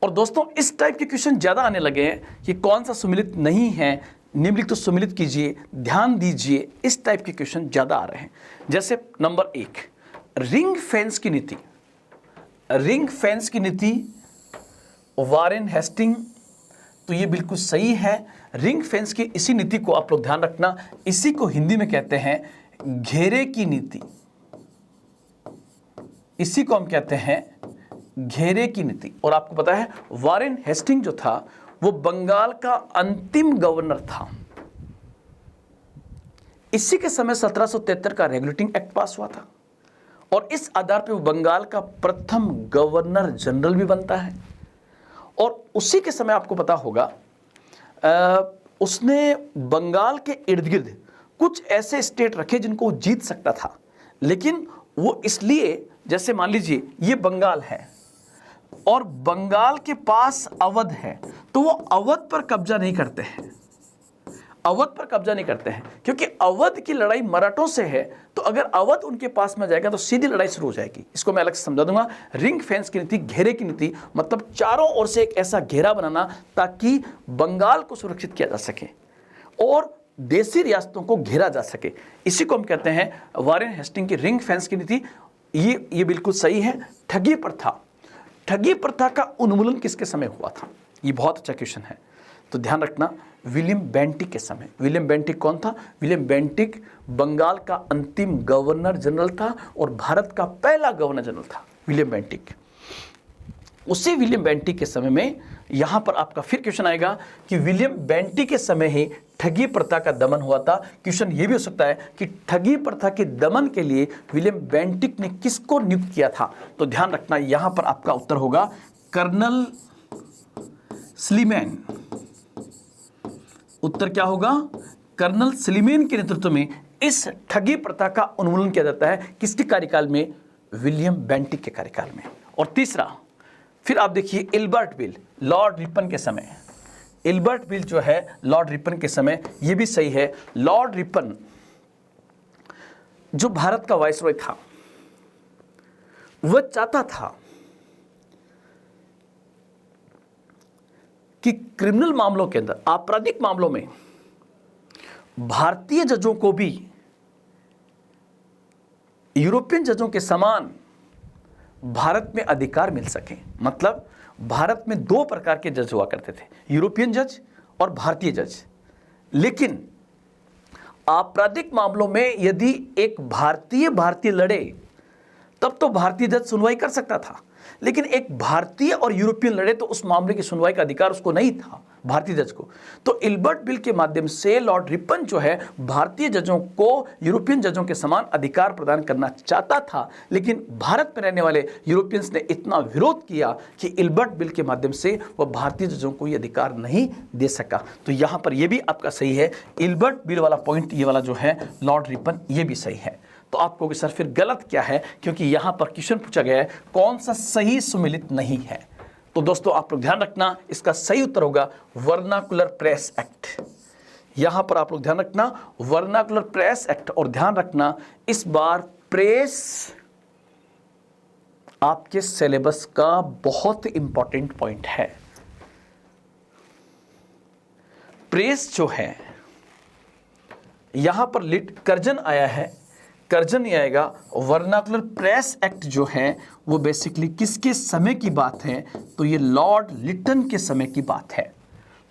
और दोस्तों इस टाइप के क्वेश्चन ज्यादा आने लगे हैं कि कौन सा सुमिलित नहीं है, निम्नलिखित तो सुमिलित कीजिए, ध्यान दीजिए, इस टाइप के क्वेश्चन ज्यादा आ रहे हैं। जैसे नंबर 1, रिंग फेंस की नीति। रिंग फेंस की नीति वारेन हेस्टिंग, तो ये बिल्कुल सही है। रिंग फेंस की इसी नीति को आप लोग ध्यान रखना, इसी को हिंदी में कहते हैं घेरे की नीति। इसी को हम कहते हैं घेरे की नीति। और आपको पता है वारेन हेस्टिंग जो था वो बंगाल का अंतिम गवर्नर था। इसी के समय 1773 का रेगुलेटिंग एक्ट पास हुआ था, और इस आधार पर वो बंगाल का प्रथम गवर्नर जनरल भी बनता है। और उसी के समय आपको पता होगा उसने बंगाल के इर्द गिर्द कुछ ऐसे स्टेट रखे जिनको वो जीत सकता था, लेकिन वो इसलिए, जैसे मान लीजिए ये बंगाल है और बंगाल के पास अवध है, तो वो अवध पर कब्जा नहीं करते हैं। अवध पर कब्जा नहीं करते हैं क्योंकि अवध की लड़ाई मराठों से है। तो अगर अवध उनके पास में जाएगा तो सीधी लड़ाई शुरू हो जाएगी। इसको मैं अलग से समझा दूंगा। रिंग फेंस की नीति, घेरे की नीति, मतलब चारों ओर से एक ऐसा घेरा बनाना ताकि बंगाल को सुरक्षित किया जा सके और देसी रियासतों को घेरा जा सके। इसी को हम कहते हैं वारेन हेस्टिंग की रिंग फेंस की नीति। ये बिल्कुल सही है। ठगी प्रथा, ठगी प्रथा का उन्मूलन किसके समय हुआ था? ये बहुत अच्छा क्वेश्चन है, तो ध्यान रखना, विलियम बेंटिक के समय। विलियम बेंटिक कौन था? विलियम बेंटिक बंगाल का अंतिम गवर्नर जनरल था और भारत का पहला गवर्नर जनरल था विलियम बेंटिक। उसी विलियम बेंटिक के समय में यहां पर आपका फिर क्वेश्चन आएगा कि विलियम बेंटिक के समय ही ठगी प्रथा का दमन हुआ था। क्वेश्चन ये भी हो सकता है कि ठगी प्रथा के दमन के लिए विलियम बेंटिक ने किसको नियुक्त किया था? तो ध्यान रखना, यहां पर आपका उत्तर होगा कर्नल स्लीमैन। उत्तर क्या होगा? कर्नल स्लीमैन के नेतृत्व में इस ठगी प्रथा का उन्मूलन किया जाता है। किसके कार्यकाल में? विलियम बेंटिक के कार्यकाल में। और तीसरा, फिर आप देखिए इल्बर्ट बिल, लॉर्ड रिपन के समय। इल्बर्ट बिल जो है लॉर्ड रिपन के समय, यह भी सही है। लॉर्ड रिपन जो भारत का वायसरॉय था, वह चाहता था कि क्रिमिनल मामलों के अंदर, आपराधिक मामलों में भारतीय जजों को भी यूरोपियन जजों के समान भारत में अधिकार मिल सके। मतलब भारत में दो प्रकार के जज हुआ करते थे, यूरोपियन जज और भारतीय जज। लेकिन आपराधिक मामलों में यदि एक भारतीय लड़े तब तो भारतीय जज सुनवाई कर सकता था, लेकिन एक भारतीय और यूरोपियन लड़े तो उस मामले की सुनवाई का अधिकार उसको नहीं था। भारतीय जज को। तो इल्बर्ट बिल के माध्यम से लॉर्ड रिपन जो है भारतीय जजों को यूरोपियन जजों के समान अधिकार प्रदान करना चाहता था, लेकिन भारत में रहने वाले यूरोपियंस ने इतना विरोध किया कि इल्बर्ट बिल के माध्यम से वह भारतीय जजों को यह अधिकार नहीं दे सका। तो यहां पर यह भी आपका सही है, इल्बर्ट बिल वाला पॉइंट ये वाला जो है लॉर्ड रिपन, ये भी सही है। तो आप कहोगे सर फिर गलत क्या है, क्योंकि यहां पर क्वेश्चन पूछा गया है कौन सा सही सुमेलित नहीं है। तो दोस्तों आप लोग ध्यान रखना, इसका सही उत्तर होगा वर्नाकुलर प्रेस एक्ट। यहां पर आप लोग ध्यान रखना वर्नाकुलर प्रेस एक्ट। और ध्यान रखना इस बार प्रेस आपके सिलेबस का बहुत इंपॉर्टेंट पॉइंट है। प्रेस जो है यहां पर कर्जन आया है, कर्जन नहीं आएगा। वर्नाकुलर प्रेस एक्ट जो है वो बेसिकली किसके समय की बात है, तो ये लॉर्ड लिटन के समय की बात है।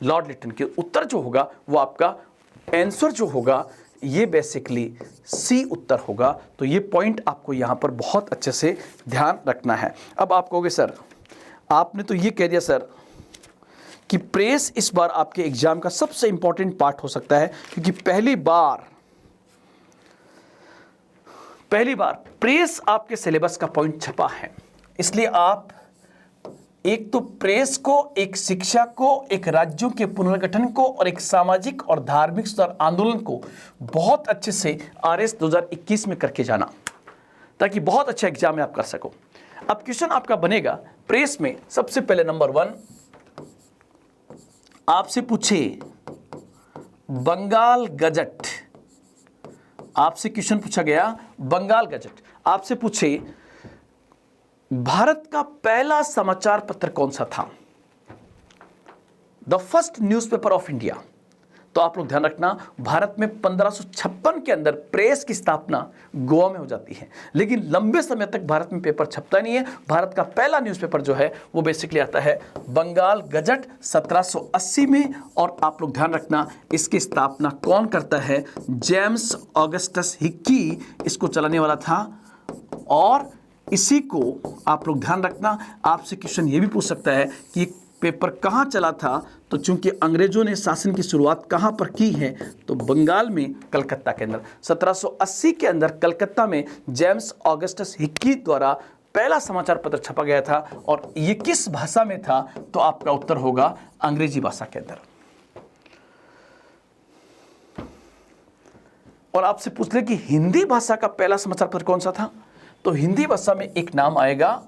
लॉर्ड लिटन के उत्तर जो होगा वो आपका आंसर जो होगा ये बेसिकली सी उत्तर होगा। तो ये पॉइंट आपको यहां पर बहुत अच्छे से ध्यान रखना है। अब आप कहोगे सर आपने तो ये कह दिया सर कि प्रेस इस बार आपके एग्जाम का सबसे इंपॉर्टेंट पार्ट हो सकता है, क्योंकि पहली बार प्रेस आपके सिलेबस का पॉइंट छपा है। इसलिए आप एक तो प्रेस को, एक शिक्षा को, एक राज्यों के पुनर्गठन को और एक सामाजिक और धार्मिक सुधार आंदोलन को बहुत अच्छे से आरएस 2021 में करके जाना, ताकि बहुत अच्छा एग्जाम में आप कर सको। अब क्वेश्चन आपका बनेगा प्रेस में, सबसे पहले नंबर 1 आपसे पूछे बंगाल गजट, आपसे क्वेश्चन पूछा गया बंगाल गजट, आपसे पूछे भारत का पहला समाचार पत्र कौन सा था, the first newspaper of India. तो आप लोग ध्यान रखना भारत में 1556 के अंदर प्रेस की स्थापना गोवा में हो जाती है, लेकिन लंबे समय तक भारत में पेपर छपता नहीं है। भारत का पहला न्यूज़पेपर जो है वो बेसिकली आता है बंगाल गजट 1780 में। और आप लोग ध्यान रखना इसकी स्थापना कौन करता है, जेम्स ऑगस्टस हिक्की इसको चलाने वाला था। और इसी को आप लोग ध्यान रखना, आपसे क्वेश्चन ये भी पूछ सकता है कि पेपर कहाँ चला था, तो चूंकि अंग्रेजों ने शासन की शुरुआत कहाँ पर की है, तो बंगाल में, कलकत्ता के अंदर 1780 के अंदर कलकत्ता में जेम्स ऑगस्टस हिक्की द्वारा पहला समाचार पत्र छपा गया था। और ये किस भाषा में था, तो आपका उत्तर होगा अंग्रेजी भाषा के अंदर। और आपसे पूछ ले कि हिंदी भाषा का पहला समाचार पत्र कौन सा था, तो हिंदी भाषा में एक नाम आएगा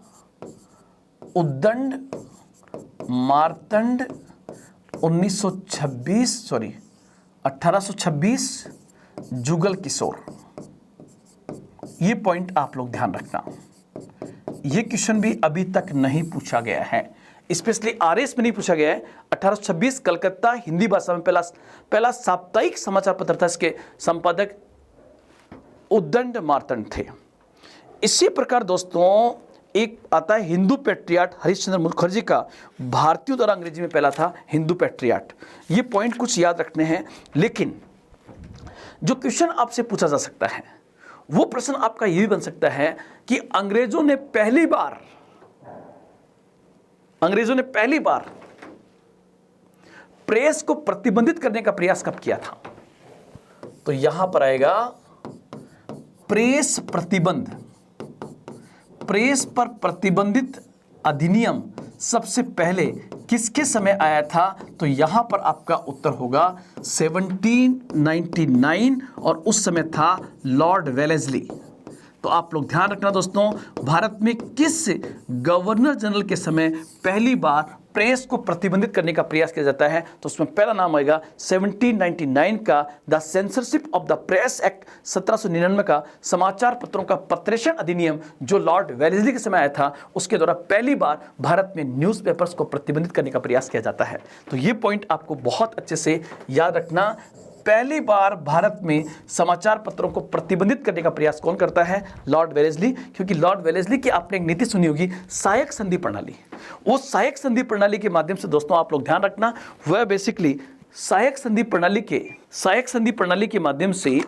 उद्दंड मार्तंड 1826 जुगल किशोर। ये पॉइंट आप लोग ध्यान रखना, ये क्वेश्चन भी अभी तक नहीं पूछा गया है, स्पेशली आरएस में नहीं पूछा गया है। 1826 कलकत्ता हिंदी भाषा में पहला साप्ताहिक समाचार पत्र था, इसके संपादक उद्दंड मार्तंड थे। इसी प्रकार दोस्तों एक आता है हिंदू पैट्रियाट हरिश्चंद्र मुखर्जी का, भारतीयों द्वारा अंग्रेजी में पहला था हिंदू पैट्रियाट। ये पॉइंट कुछ याद रखने हैं, लेकिन जो क्वेश्चन आपसे पूछा जा सकता है वो प्रश्न आपका ये भी बन सकता है कि अंग्रेजों ने पहली बार प्रेस को प्रतिबंधित करने का प्रयास कब किया था। तो यहां पर आएगा प्रेस पर प्रतिबंधित अधिनियम सबसे पहले किसके समय आया था, तो यहां पर आपका उत्तर होगा 1799 और उस समय था लॉर्ड वेलेस्ली। तो आप लोग ध्यान रखना दोस्तों, भारत में किस गवर्नर जनरल के समय पहली बार प्रेस को प्रतिबंधित करने का प्रयास किया जाता है, तो उसमें पहला नाम आएगा 1799 का the censorship of the press act 1799 का समाचार पत्रों का प्रत्यक्षण अधिनियम जो लॉर्ड वेलेस्ली के समय आया था, उसके द्वारा पहली बार भारत में न्यूज़पेपर्स को प्रतिबंधित करने का प्रयास किया जाता है। तो ये पॉइंट आपको बहुत अच्छे से याद रखना, पहली बार भारत में समाचार पत्रों को प्रतिबंधित करने का प्रयास कौन करता है, लॉर्ड वेलेस्ली। क्योंकि लॉर्ड वेलेस्ली की आपने एक नीति सुनी होगी सहायक संधि प्रणाली, वो सहायक संधि प्रणाली के माध्यम से दोस्तों आप लोग ध्यान रखना, वह बेसिकली सहायक संधि प्रणाली के माध्यम से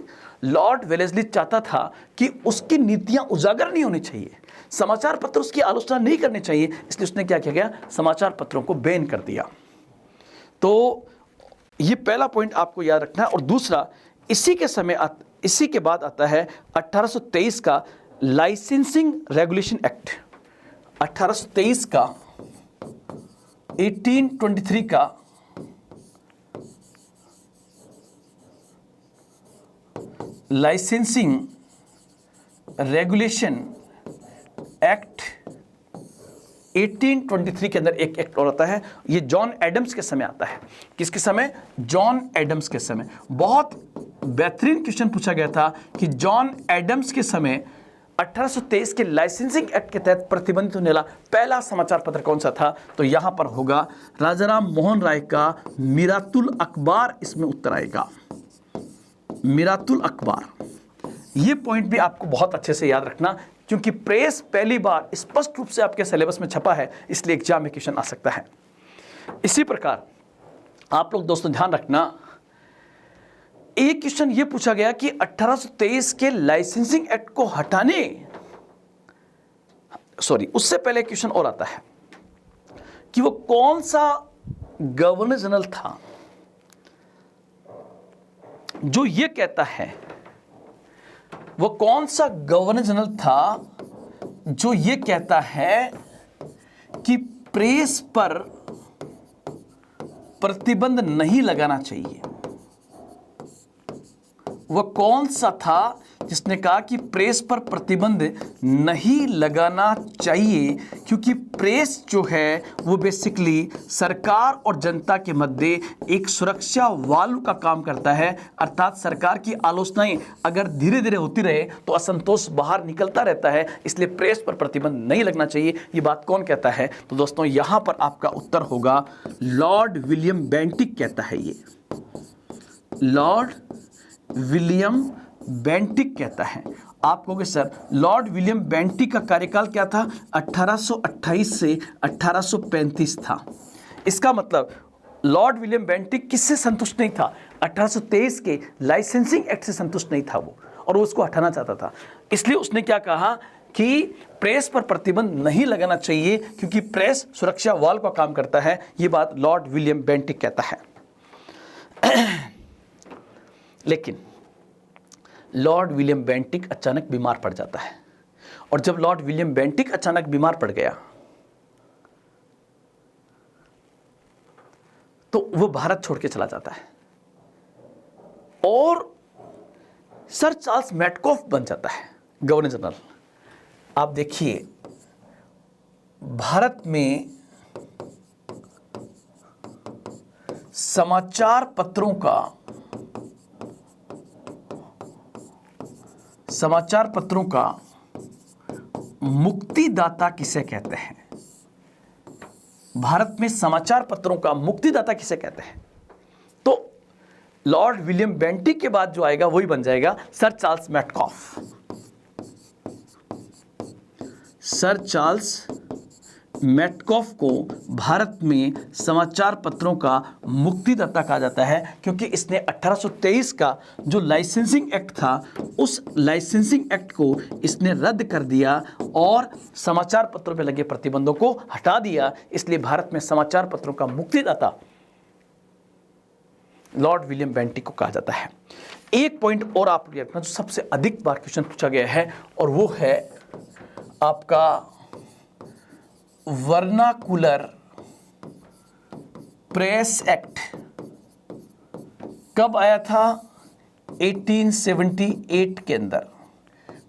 लॉर्ड वेलेस्ली चाहता था कि उसकी नीतियां उजागर नहीं होनी चाहिए, समाचार पत्र उसकी आलोचना नहीं करनी चाहिए, इसलिए उसने क्या किया गया, समाचार पत्रों को बैन कर दिया। तो ये पहला पॉइंट आपको याद रखना है। और दूसरा, इसी के बाद आता है 1823 का लाइसेंसिंग रेगुलेशन एक्ट। 1823 का 1823 का लाइसेंसिंग रेगुलेशन एक्ट 1823 के अंदर एक एक्ट और आता है। ये जॉन एडम्स के समय आता है। किसके समय? जॉन एडम्स के समय। बहुत बेहतरीन क्वेश्चन पूछा गया था कि जॉन एडम्स के समय 1823 के लाइसेंसिंग एक्ट के तहत प्रतिबंधित होने वाला पहला समाचार पत्र कौन सा था? तो यहां पर होगा राजाराम मोहन राय का मिरातुल अखबार, इसमें उत्तर आएगा मिरातुल अखबार। ये पॉइंट भी आपको बहुत अच्छे से याद रखना, क्योंकि प्रेस पहली बार स्पष्ट रूप से आपके सिलेबस में छपा है, इसलिए एग्जाम में क्वेश्चन आ सकता है। इसी प्रकार आप लोग दोस्तों ध्यान रखना, एक क्वेश्चन ये पूछा गया कि 1823 के लाइसेंसिंग एक्ट को उससे पहले क्वेश्चन और आता है कि वो कौन सा गवर्नर जनरल था जो ये कहता है, वो कौन सा गवर्नर जनरल था जो ये कहता है कि प्रेस पर प्रतिबंध नहीं लगाना चाहिए? वह कौन सा था जिसने कहा कि प्रेस पर प्रतिबंध नहीं लगाना चाहिए, क्योंकि प्रेस जो है वो बेसिकली सरकार और जनता के मध्य एक सुरक्षा वाल्व का काम करता है। अर्थात सरकार की आलोचनाएं अगर धीरे धीरे होती रहे तो असंतोष बाहर निकलता रहता है, इसलिए प्रेस पर प्रतिबंध नहीं लगना चाहिए। ये बात कौन कहता है? तो दोस्तों यहां पर आपका उत्तर होगा लॉर्ड विलियम बेंटिक कहता है। ये लॉर्ड विलियम बेंटिक कहता है। आप कहोगे सर लॉर्ड विलियम बेंटिक का कार्यकाल क्या था? 1828 से 1835 था। इसका मतलब लॉर्ड विलियम बेंटिक किससे संतुष्ट नहीं था? 1823 के लाइसेंसिंग एक्ट से संतुष्ट नहीं था वो, और वो उसको हटाना चाहता था। इसलिए उसने क्या कहा कि प्रेस पर प्रतिबंध नहीं लगाना चाहिए, क्योंकि प्रेस सुरक्षा वाल का काम करता है। ये बात लॉर्ड विलियम बेंटिक कहता है। लेकिन लॉर्ड विलियम बेंटिक अचानक बीमार पड़ जाता है, और जब लॉर्ड विलियम बेंटिक अचानक बीमार पड़ गया तो वो भारत छोड़ के चला जाता है, और सर चार्ल्स मैटकॉफ बन जाता है गवर्नर जनरल। आप देखिए, भारत में समाचार पत्रों का मुक्तिदाता किसे कहते हैं? भारत में समाचार पत्रों का मुक्तिदाता किसे कहते हैं? तो लॉर्ड विलियम बेंटिक के बाद जो आएगा वही बन जाएगा sir Charles Metcalfe. Sir Charles Metcalfe को भारत में समाचार पत्रों का मुक्तिदाता कहा जाता है, क्योंकि इसने 1823 का जो लाइसेंसिंग एक्ट था उस लाइसेंसिंग एक्ट को इसने रद्द कर दिया और समाचार पत्रों पर लगे प्रतिबंधों को हटा दिया। इसलिए भारत में समाचार पत्रों का मुक्तिदाता लॉर्ड विलियम बेंटिक को कहा जाता है। एक पॉइंट और आप रखना जो सबसे अधिक बार क्वेश्चन पूछा गया है, और वो है आपका वर्नाकुलर प्रेस एक्ट कब आया था? 1878 के अंदर।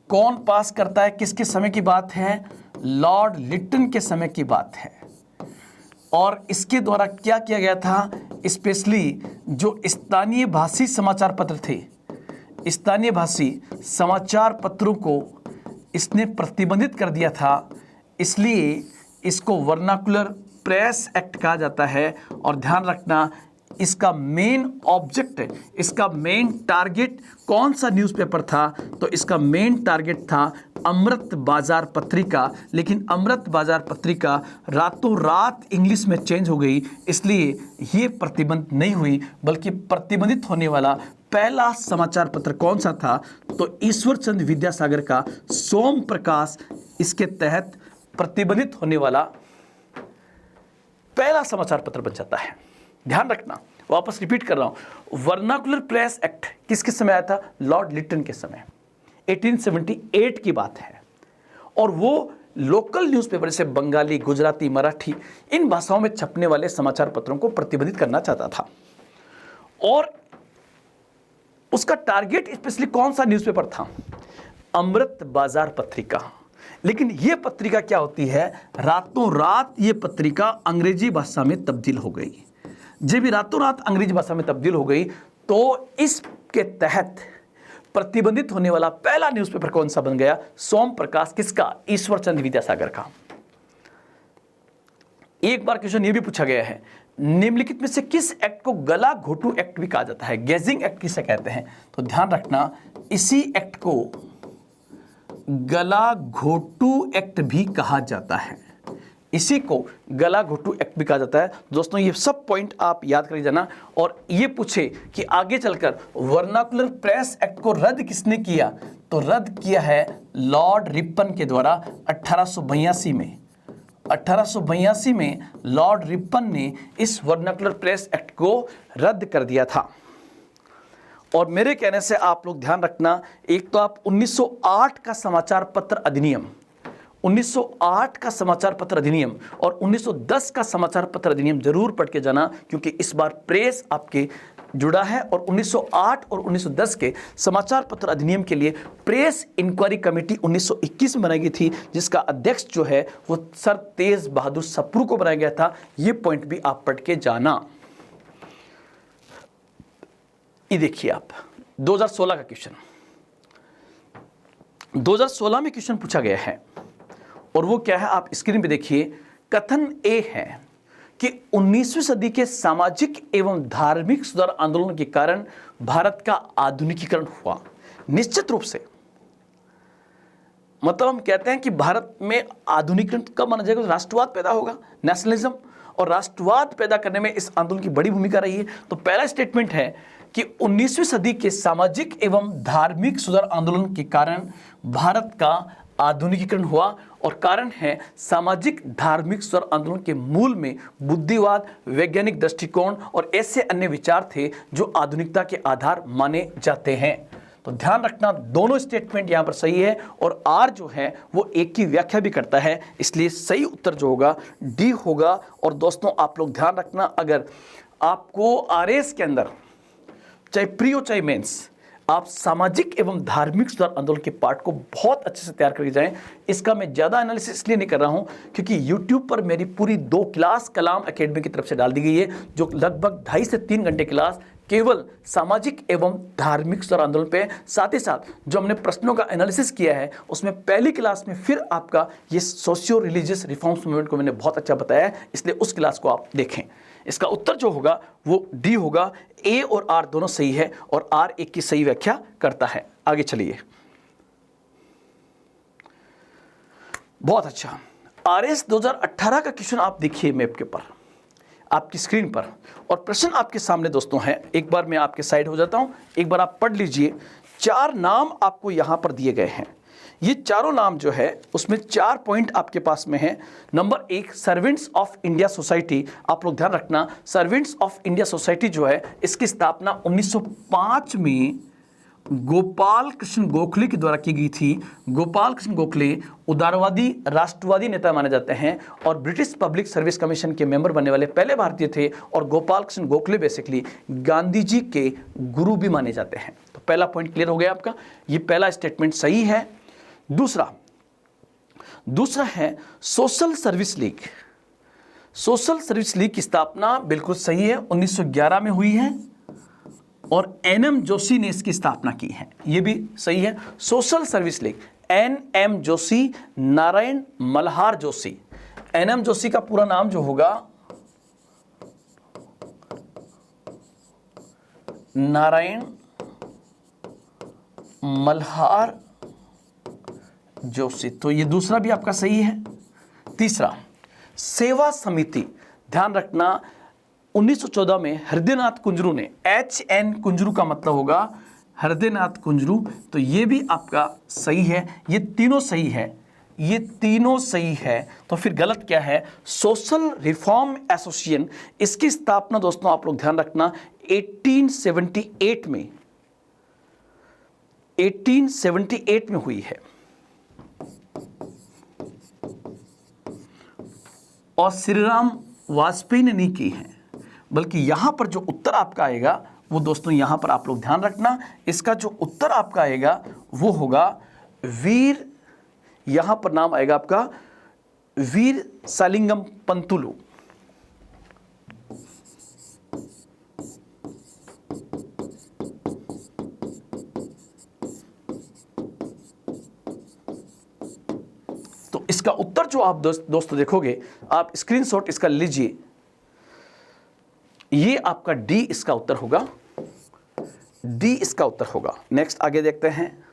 कौन पास करता है? किसके समय की बात है? लॉर्ड लिटन के समय की बात है। और इसके द्वारा क्या किया गया था? स्पेशली जो स्थानीय भाषी समाचार पत्र थे, स्थानीय भाषी समाचार पत्रों को इसने प्रतिबंधित कर दिया था, इसलिए इसको वर्नाकुलर प्रेस एक्ट कहा जाता है। और ध्यान रखना, इसका मेन ऑब्जेक्ट, इसका मेन टारगेट कौन सा न्यूज़पेपर था? तो इसका मेन टारगेट था अमृत बाजार पत्रिका। लेकिन अमृत बाजार पत्रिका रातों रात इंग्लिश में चेंज हो गई, इसलिए ये प्रतिबंध नहीं हुई। बल्कि प्रतिबंधित होने वाला पहला समाचार पत्र कौन सा था? तो ईश्वर चंद्र विद्यासागर का सोम प्रकाश इसके तहत प्रतिबंधित होने वाला पहला समाचार पत्र बन जाता है। ध्यान रखना, वापस रिपीट कर रहा हूं, वर्नाकुलर प्रेस एक्ट किसके समय आया था? लॉर्ड लिटन के समय, 1878 की बात है। और वो लोकल न्यूज़पेपर जैसे बंगाली, गुजराती, मराठी इन भाषाओं में छपने वाले समाचार पत्रों को प्रतिबंधित करना चाहता था। और उसका टारगेट स्पेशली कौन सा न्यूज़पेपर था? अमृत बाजार पत्रिका। लेकिन यह पत्रिका क्या होती है, रातों रात ये पत्रिका अंग्रेजी भाषा में तब्दील हो गई। जब भी रातों रात अंग्रेजी भाषा में तब्दील हो गई तो इसके तहत प्रतिबंधित होने वाला पहला न्यूज़पेपर कौन सा बन गया? सोम प्रकाश, किसका? ईश्वर चंद्र विद्यासागर का। एक बार क्वेश्चन ये भी पूछा गया है, निम्नलिखित में से किस एक्ट को गला घोटू एक्ट भी कहा जाता है? गैजिंग एक्ट किसे कहते हैं? तो ध्यान रखना, इसी एक्ट को गला घोटू एक्ट भी कहा जाता है। इसी को गला घोटू एक्ट भी कहा जाता है। दोस्तों ये सब पॉइंट आप याद कर जाना। और ये पूछे कि आगे चलकर वर्नाकुलर प्रेस एक्ट को रद्द किसने किया? तो रद्द किया है लॉर्ड रिपन के द्वारा 1882 में। 1882 में लॉर्ड रिपन ने इस वर्नाकुलर प्रेस एक्ट को रद्द कर दिया था। और मेरे कहने से आप लोग ध्यान रखना, एक तो आप 1908 का समाचार पत्र अधिनियम, 1908 का समाचार पत्र अधिनियम और 1910 का समाचार पत्र अधिनियम जरूर पढ़ के जाना, क्योंकि इस बार प्रेस आपके जुड़ा है। और 1908 और 1910 के समाचार पत्र अधिनियम के लिए प्रेस इंक्वायरी कमेटी 1921 में बनाई गई थी, जिसका अध्यक्ष जो है वो सर तेज बहादुर सप्रू को बनाया गया था। ये पॉइंट भी आप पढ़ के जाना। ये देखिए आप 2016 का क्वेश्चन, 2016 में क्वेश्चन पूछा गया है और वो क्या है आप स्क्रीन पे देखिए। कथन ए है कि 19वीं सदी के सामाजिक एवं धार्मिक सुधार आंदोलन के कारण भारत का आधुनिकीकरण हुआ। निश्चित रूप से मतलब हम कहते हैं कि भारत में आधुनिकीकरण कब माना जाएगा? राष्ट्रवाद पैदा होगा, नेशनलिज्म, और राष्ट्रवाद पैदा करने में इस आंदोलन की बड़ी भूमिका रही है। तो पहला स्टेटमेंट है कि 19वीं सदी के सामाजिक एवं धार्मिक सुधार आंदोलन के कारण भारत का आधुनिकीकरण हुआ। और कारण है सामाजिक धार्मिक सुधार आंदोलन के मूल में बुद्धिवाद, वैज्ञानिक दृष्टिकोण और ऐसे अन्य विचार थे जो आधुनिकता के आधार माने जाते हैं। तो ध्यान रखना, दोनों स्टेटमेंट यहां पर सही है और आर जो है वो एक की व्याख्या भी करता है, इसलिए सही उत्तर जो होगा डी होगा। और दोस्तों आप लोग ध्यान रखना, अगर आपको आरएस के अंदर चाहे प्री हो चाहे मेंस, आप सामाजिक एवं धार्मिक सुधार आंदोलन के पार्ट को बहुत अच्छे से तैयार करके जाएं। इसका मैं ज़्यादा एनालिसिस इसलिए नहीं कर रहा हूं क्योंकि YouTube पर मेरी पूरी 2 क्लास कलाम एकेडमी की तरफ से डाल दी गई है, जो लगभग 2.5 से 3 घंटे क्लास केवल सामाजिक एवं धार्मिक सुधार आंदोलन पे। साथ ही साथ जो हमने प्रश्नों का एनालिसिस किया है उसमें पहली क्लास में फिर आपका ये सोशियो रिलीजियस रिफॉर्म्स मूवमेंट को मैंने बहुत अच्छा बताया है, इसलिए उस क्लास को आप देखें। इसका उत्तर जो होगा वो डी होगा। ए और आर दोनों सही है और आर एक की सही व्याख्या करता है। आगे चलिए, बहुत अच्छा। आरएस 2018 का क्वेश्चन आप देखिए मैप के ऊपर आपकी स्क्रीन पर, और प्रश्न आपके सामने दोस्तों है। एक बार मैं आपके साइड हो जाता हूं, एक बार आप पढ़ लीजिए। 4 नाम आपको यहां पर दिए गए हैं। ये चारों नाम जो है उसमें 4 पॉइंट आपके पास में है। Number 1 servants of India society. आप लोग ध्यान रखना, सर्वेंट्स ऑफ इंडिया सोसाइटी जो है इसकी स्थापना 1905 में गोपाल कृष्ण गोखले के द्वारा की गई थी। गोपाल कृष्ण गोखले उदारवादी राष्ट्रवादी नेता माने जाते हैं और ब्रिटिश पब्लिक सर्विस कमीशन के मेंबर बनने वाले पहले भारतीय थे। और गोपाल कृष्ण गोखले बेसिकली गांधी जी के गुरु भी माने जाते हैं। तो पहला पॉइंट क्लियर हो गया आपका, ये पहला स्टेटमेंट सही है। दूसरा है social service league. Social service league की स्थापना बिल्कुल सही है, 1911 में हुई है और एनएम जोशी ने इसकी स्थापना की है, ये भी सही है। Social service league, NM Joshi, Narayan Malhar Joshi. NM Joshi का पूरा नाम जो होगा नारायण मल्हार जोशी, तो ये दूसरा भी आपका सही है। तीसरा सेवा समिति, ध्यान रखना 1914 में हृदयनाथ कुंजरू ने, HN कुंजरू का मतलब होगा हृदयनाथ कुंजरू, तो ये भी आपका सही है। ये तीनों सही है। ये तीनों सही है, तो फिर गलत क्या है? सोशल रिफॉर्म एसोसिएशन, इसकी स्थापना दोस्तों आप लोग ध्यान रखना 1878 में हुई है। और श्रीराम वाजपेयी ने नहीं की है, बल्कि यहां पर जो उत्तर आपका आएगा वो दोस्तों यहां पर आप लोग ध्यान रखना, इसका जो उत्तर आपका आएगा वो होगा वीर, यहां पर नाम आएगा आपका वीर सालिंगम पंतुलु। तो इसका उत्तर जो आप दोस्तों देखोगे, आप स्क्रीनशॉट इसका लीजिए, ये आपका डी इसका उत्तर होगा, डी इसका उत्तर होगा। नेक्स्ट आगे देखते हैं।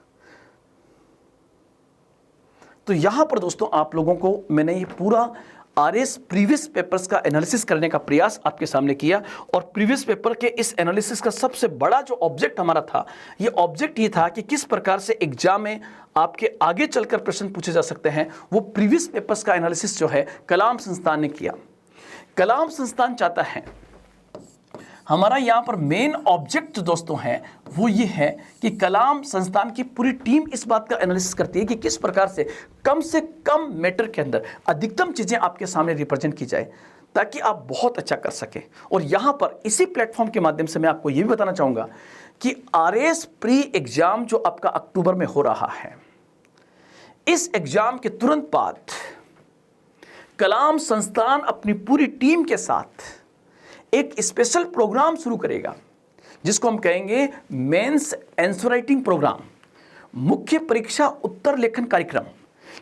तो यहां पर दोस्तों आप लोगों को मैंने ये पूरा आरएस प्रीवियस पेपर्स का एनालिसिस करने का प्रयास आपके सामने किया, और प्रीवियस पेपर के इस एनालिसिस का सबसे बड़ा जो ऑब्जेक्ट हमारा था, ये ऑब्जेक्ट ये था कि किस प्रकार से एग्जाम में आपके आगे चलकर प्रश्न पूछे जा सकते हैं। वो प्रीवियस पेपर्स का एनालिसिस जो है कलाम संस्थान ने किया। कलाम संस्थान चाहता है, हमारा यहाँ पर मेन ऑब्जेक्ट दोस्तों है वो ये है कि कलाम संस्थान की पूरी टीम इस बात का एनालिसिस करती है कि किस प्रकार से कम मैटर के अंदर अधिकतम चीज़ें आपके सामने रिप्रेजेंट की जाए, ताकि आप बहुत अच्छा कर सकें। और यहाँ पर इसी प्लेटफॉर्म के माध्यम से मैं आपको ये भी बताना चाहूँगा कि आरएस प्री एग्जाम जो आपका अक्टूबर में हो रहा है, इस एग्जाम के तुरंत बाद कलाम संस्थान अपनी पूरी टीम के साथ एक स्पेशल प्रोग्राम शुरू करेगा, जिसको हम कहेंगे मेंस आंसर राइटिंग प्रोग्राम, मुख्य परीक्षा उत्तर लेखन कार्यक्रम,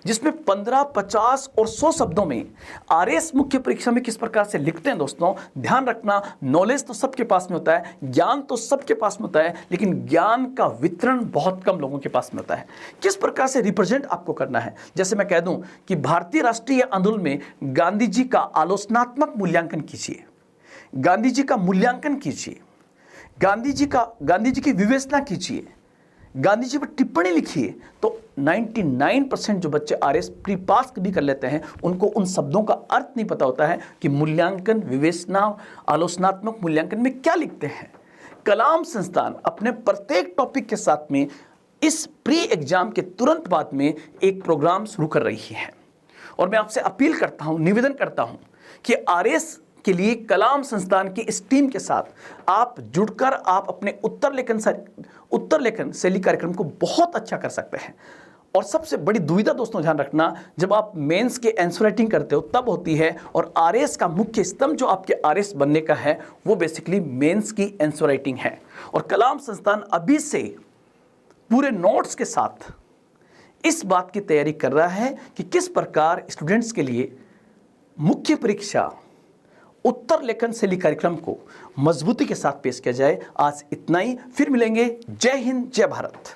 जिसमें 15, 50 और 100 शब्दों में आरएस मुख्य परीक्षा में किस प्रकार से लिखते हैं। दोस्तों ध्यान रखना, नॉलेज तो सबके पास में होता है, ज्ञान तो सबके पास में होता है, लेकिन ज्ञान का वितरण बहुत कम लोगों के पास में होता है। किस प्रकार से रिप्रेजेंट आपको करना है, जैसे मैं कह दूं कि भारतीय राष्ट्रीय आंदोलन में गांधी जी का आलोचनात्मक मूल्यांकन कीजिए, गांधी जी का मूल्यांकन कीजिए, गांधी जी की विवेचना कीजिए, गांधी जी पर टिप्पणी लिखिए, तो 99% जो बच्चे आरएस प्री पास भी कर लेते हैं, उनको उन शब्दों का अर्थ नहीं पता होता है कि मूल्यांकन, विवेचना, आलोचनात्मक मूल्यांकन में क्या लिखते हैं। कलाम संस्थान अपने प्रत्येक टॉपिक के साथ में इस प्री एग्जाम के तुरंत बाद में एक प्रोग्राम शुरू कर रही है, और मैं आपसे अपील करता हूं, निवेदन करता हूं कि आरएस के लिए कलाम संस्थान की इस टीम के साथ आप जुड़कर आप अपने उत्तर लेखन शैली कार्यक्रम को बहुत अच्छा कर सकते हैं। और सबसे बड़ी दुविधा दोस्तों ध्यान रखना, जब आप मेंस के आंसर राइटिंग करते हो तब होती है, और आरएस का मुख्य स्तंभ जो आपके आरएस बनने का है वो बेसिकली मेंस की आंसर राइटिंग है। और कलाम संस्थान अभी से पूरे नोट्स के साथ इस बात की तैयारी कर रहा है कि किस प्रकार स्टूडेंट्स के लिए मुख्य परीक्षा उत्तर लेखन शैली कार्यक्रम को मजबूती के साथ पेश किया जाए। आज इतना ही, फिर मिलेंगे। जय हिंद, जय भारत।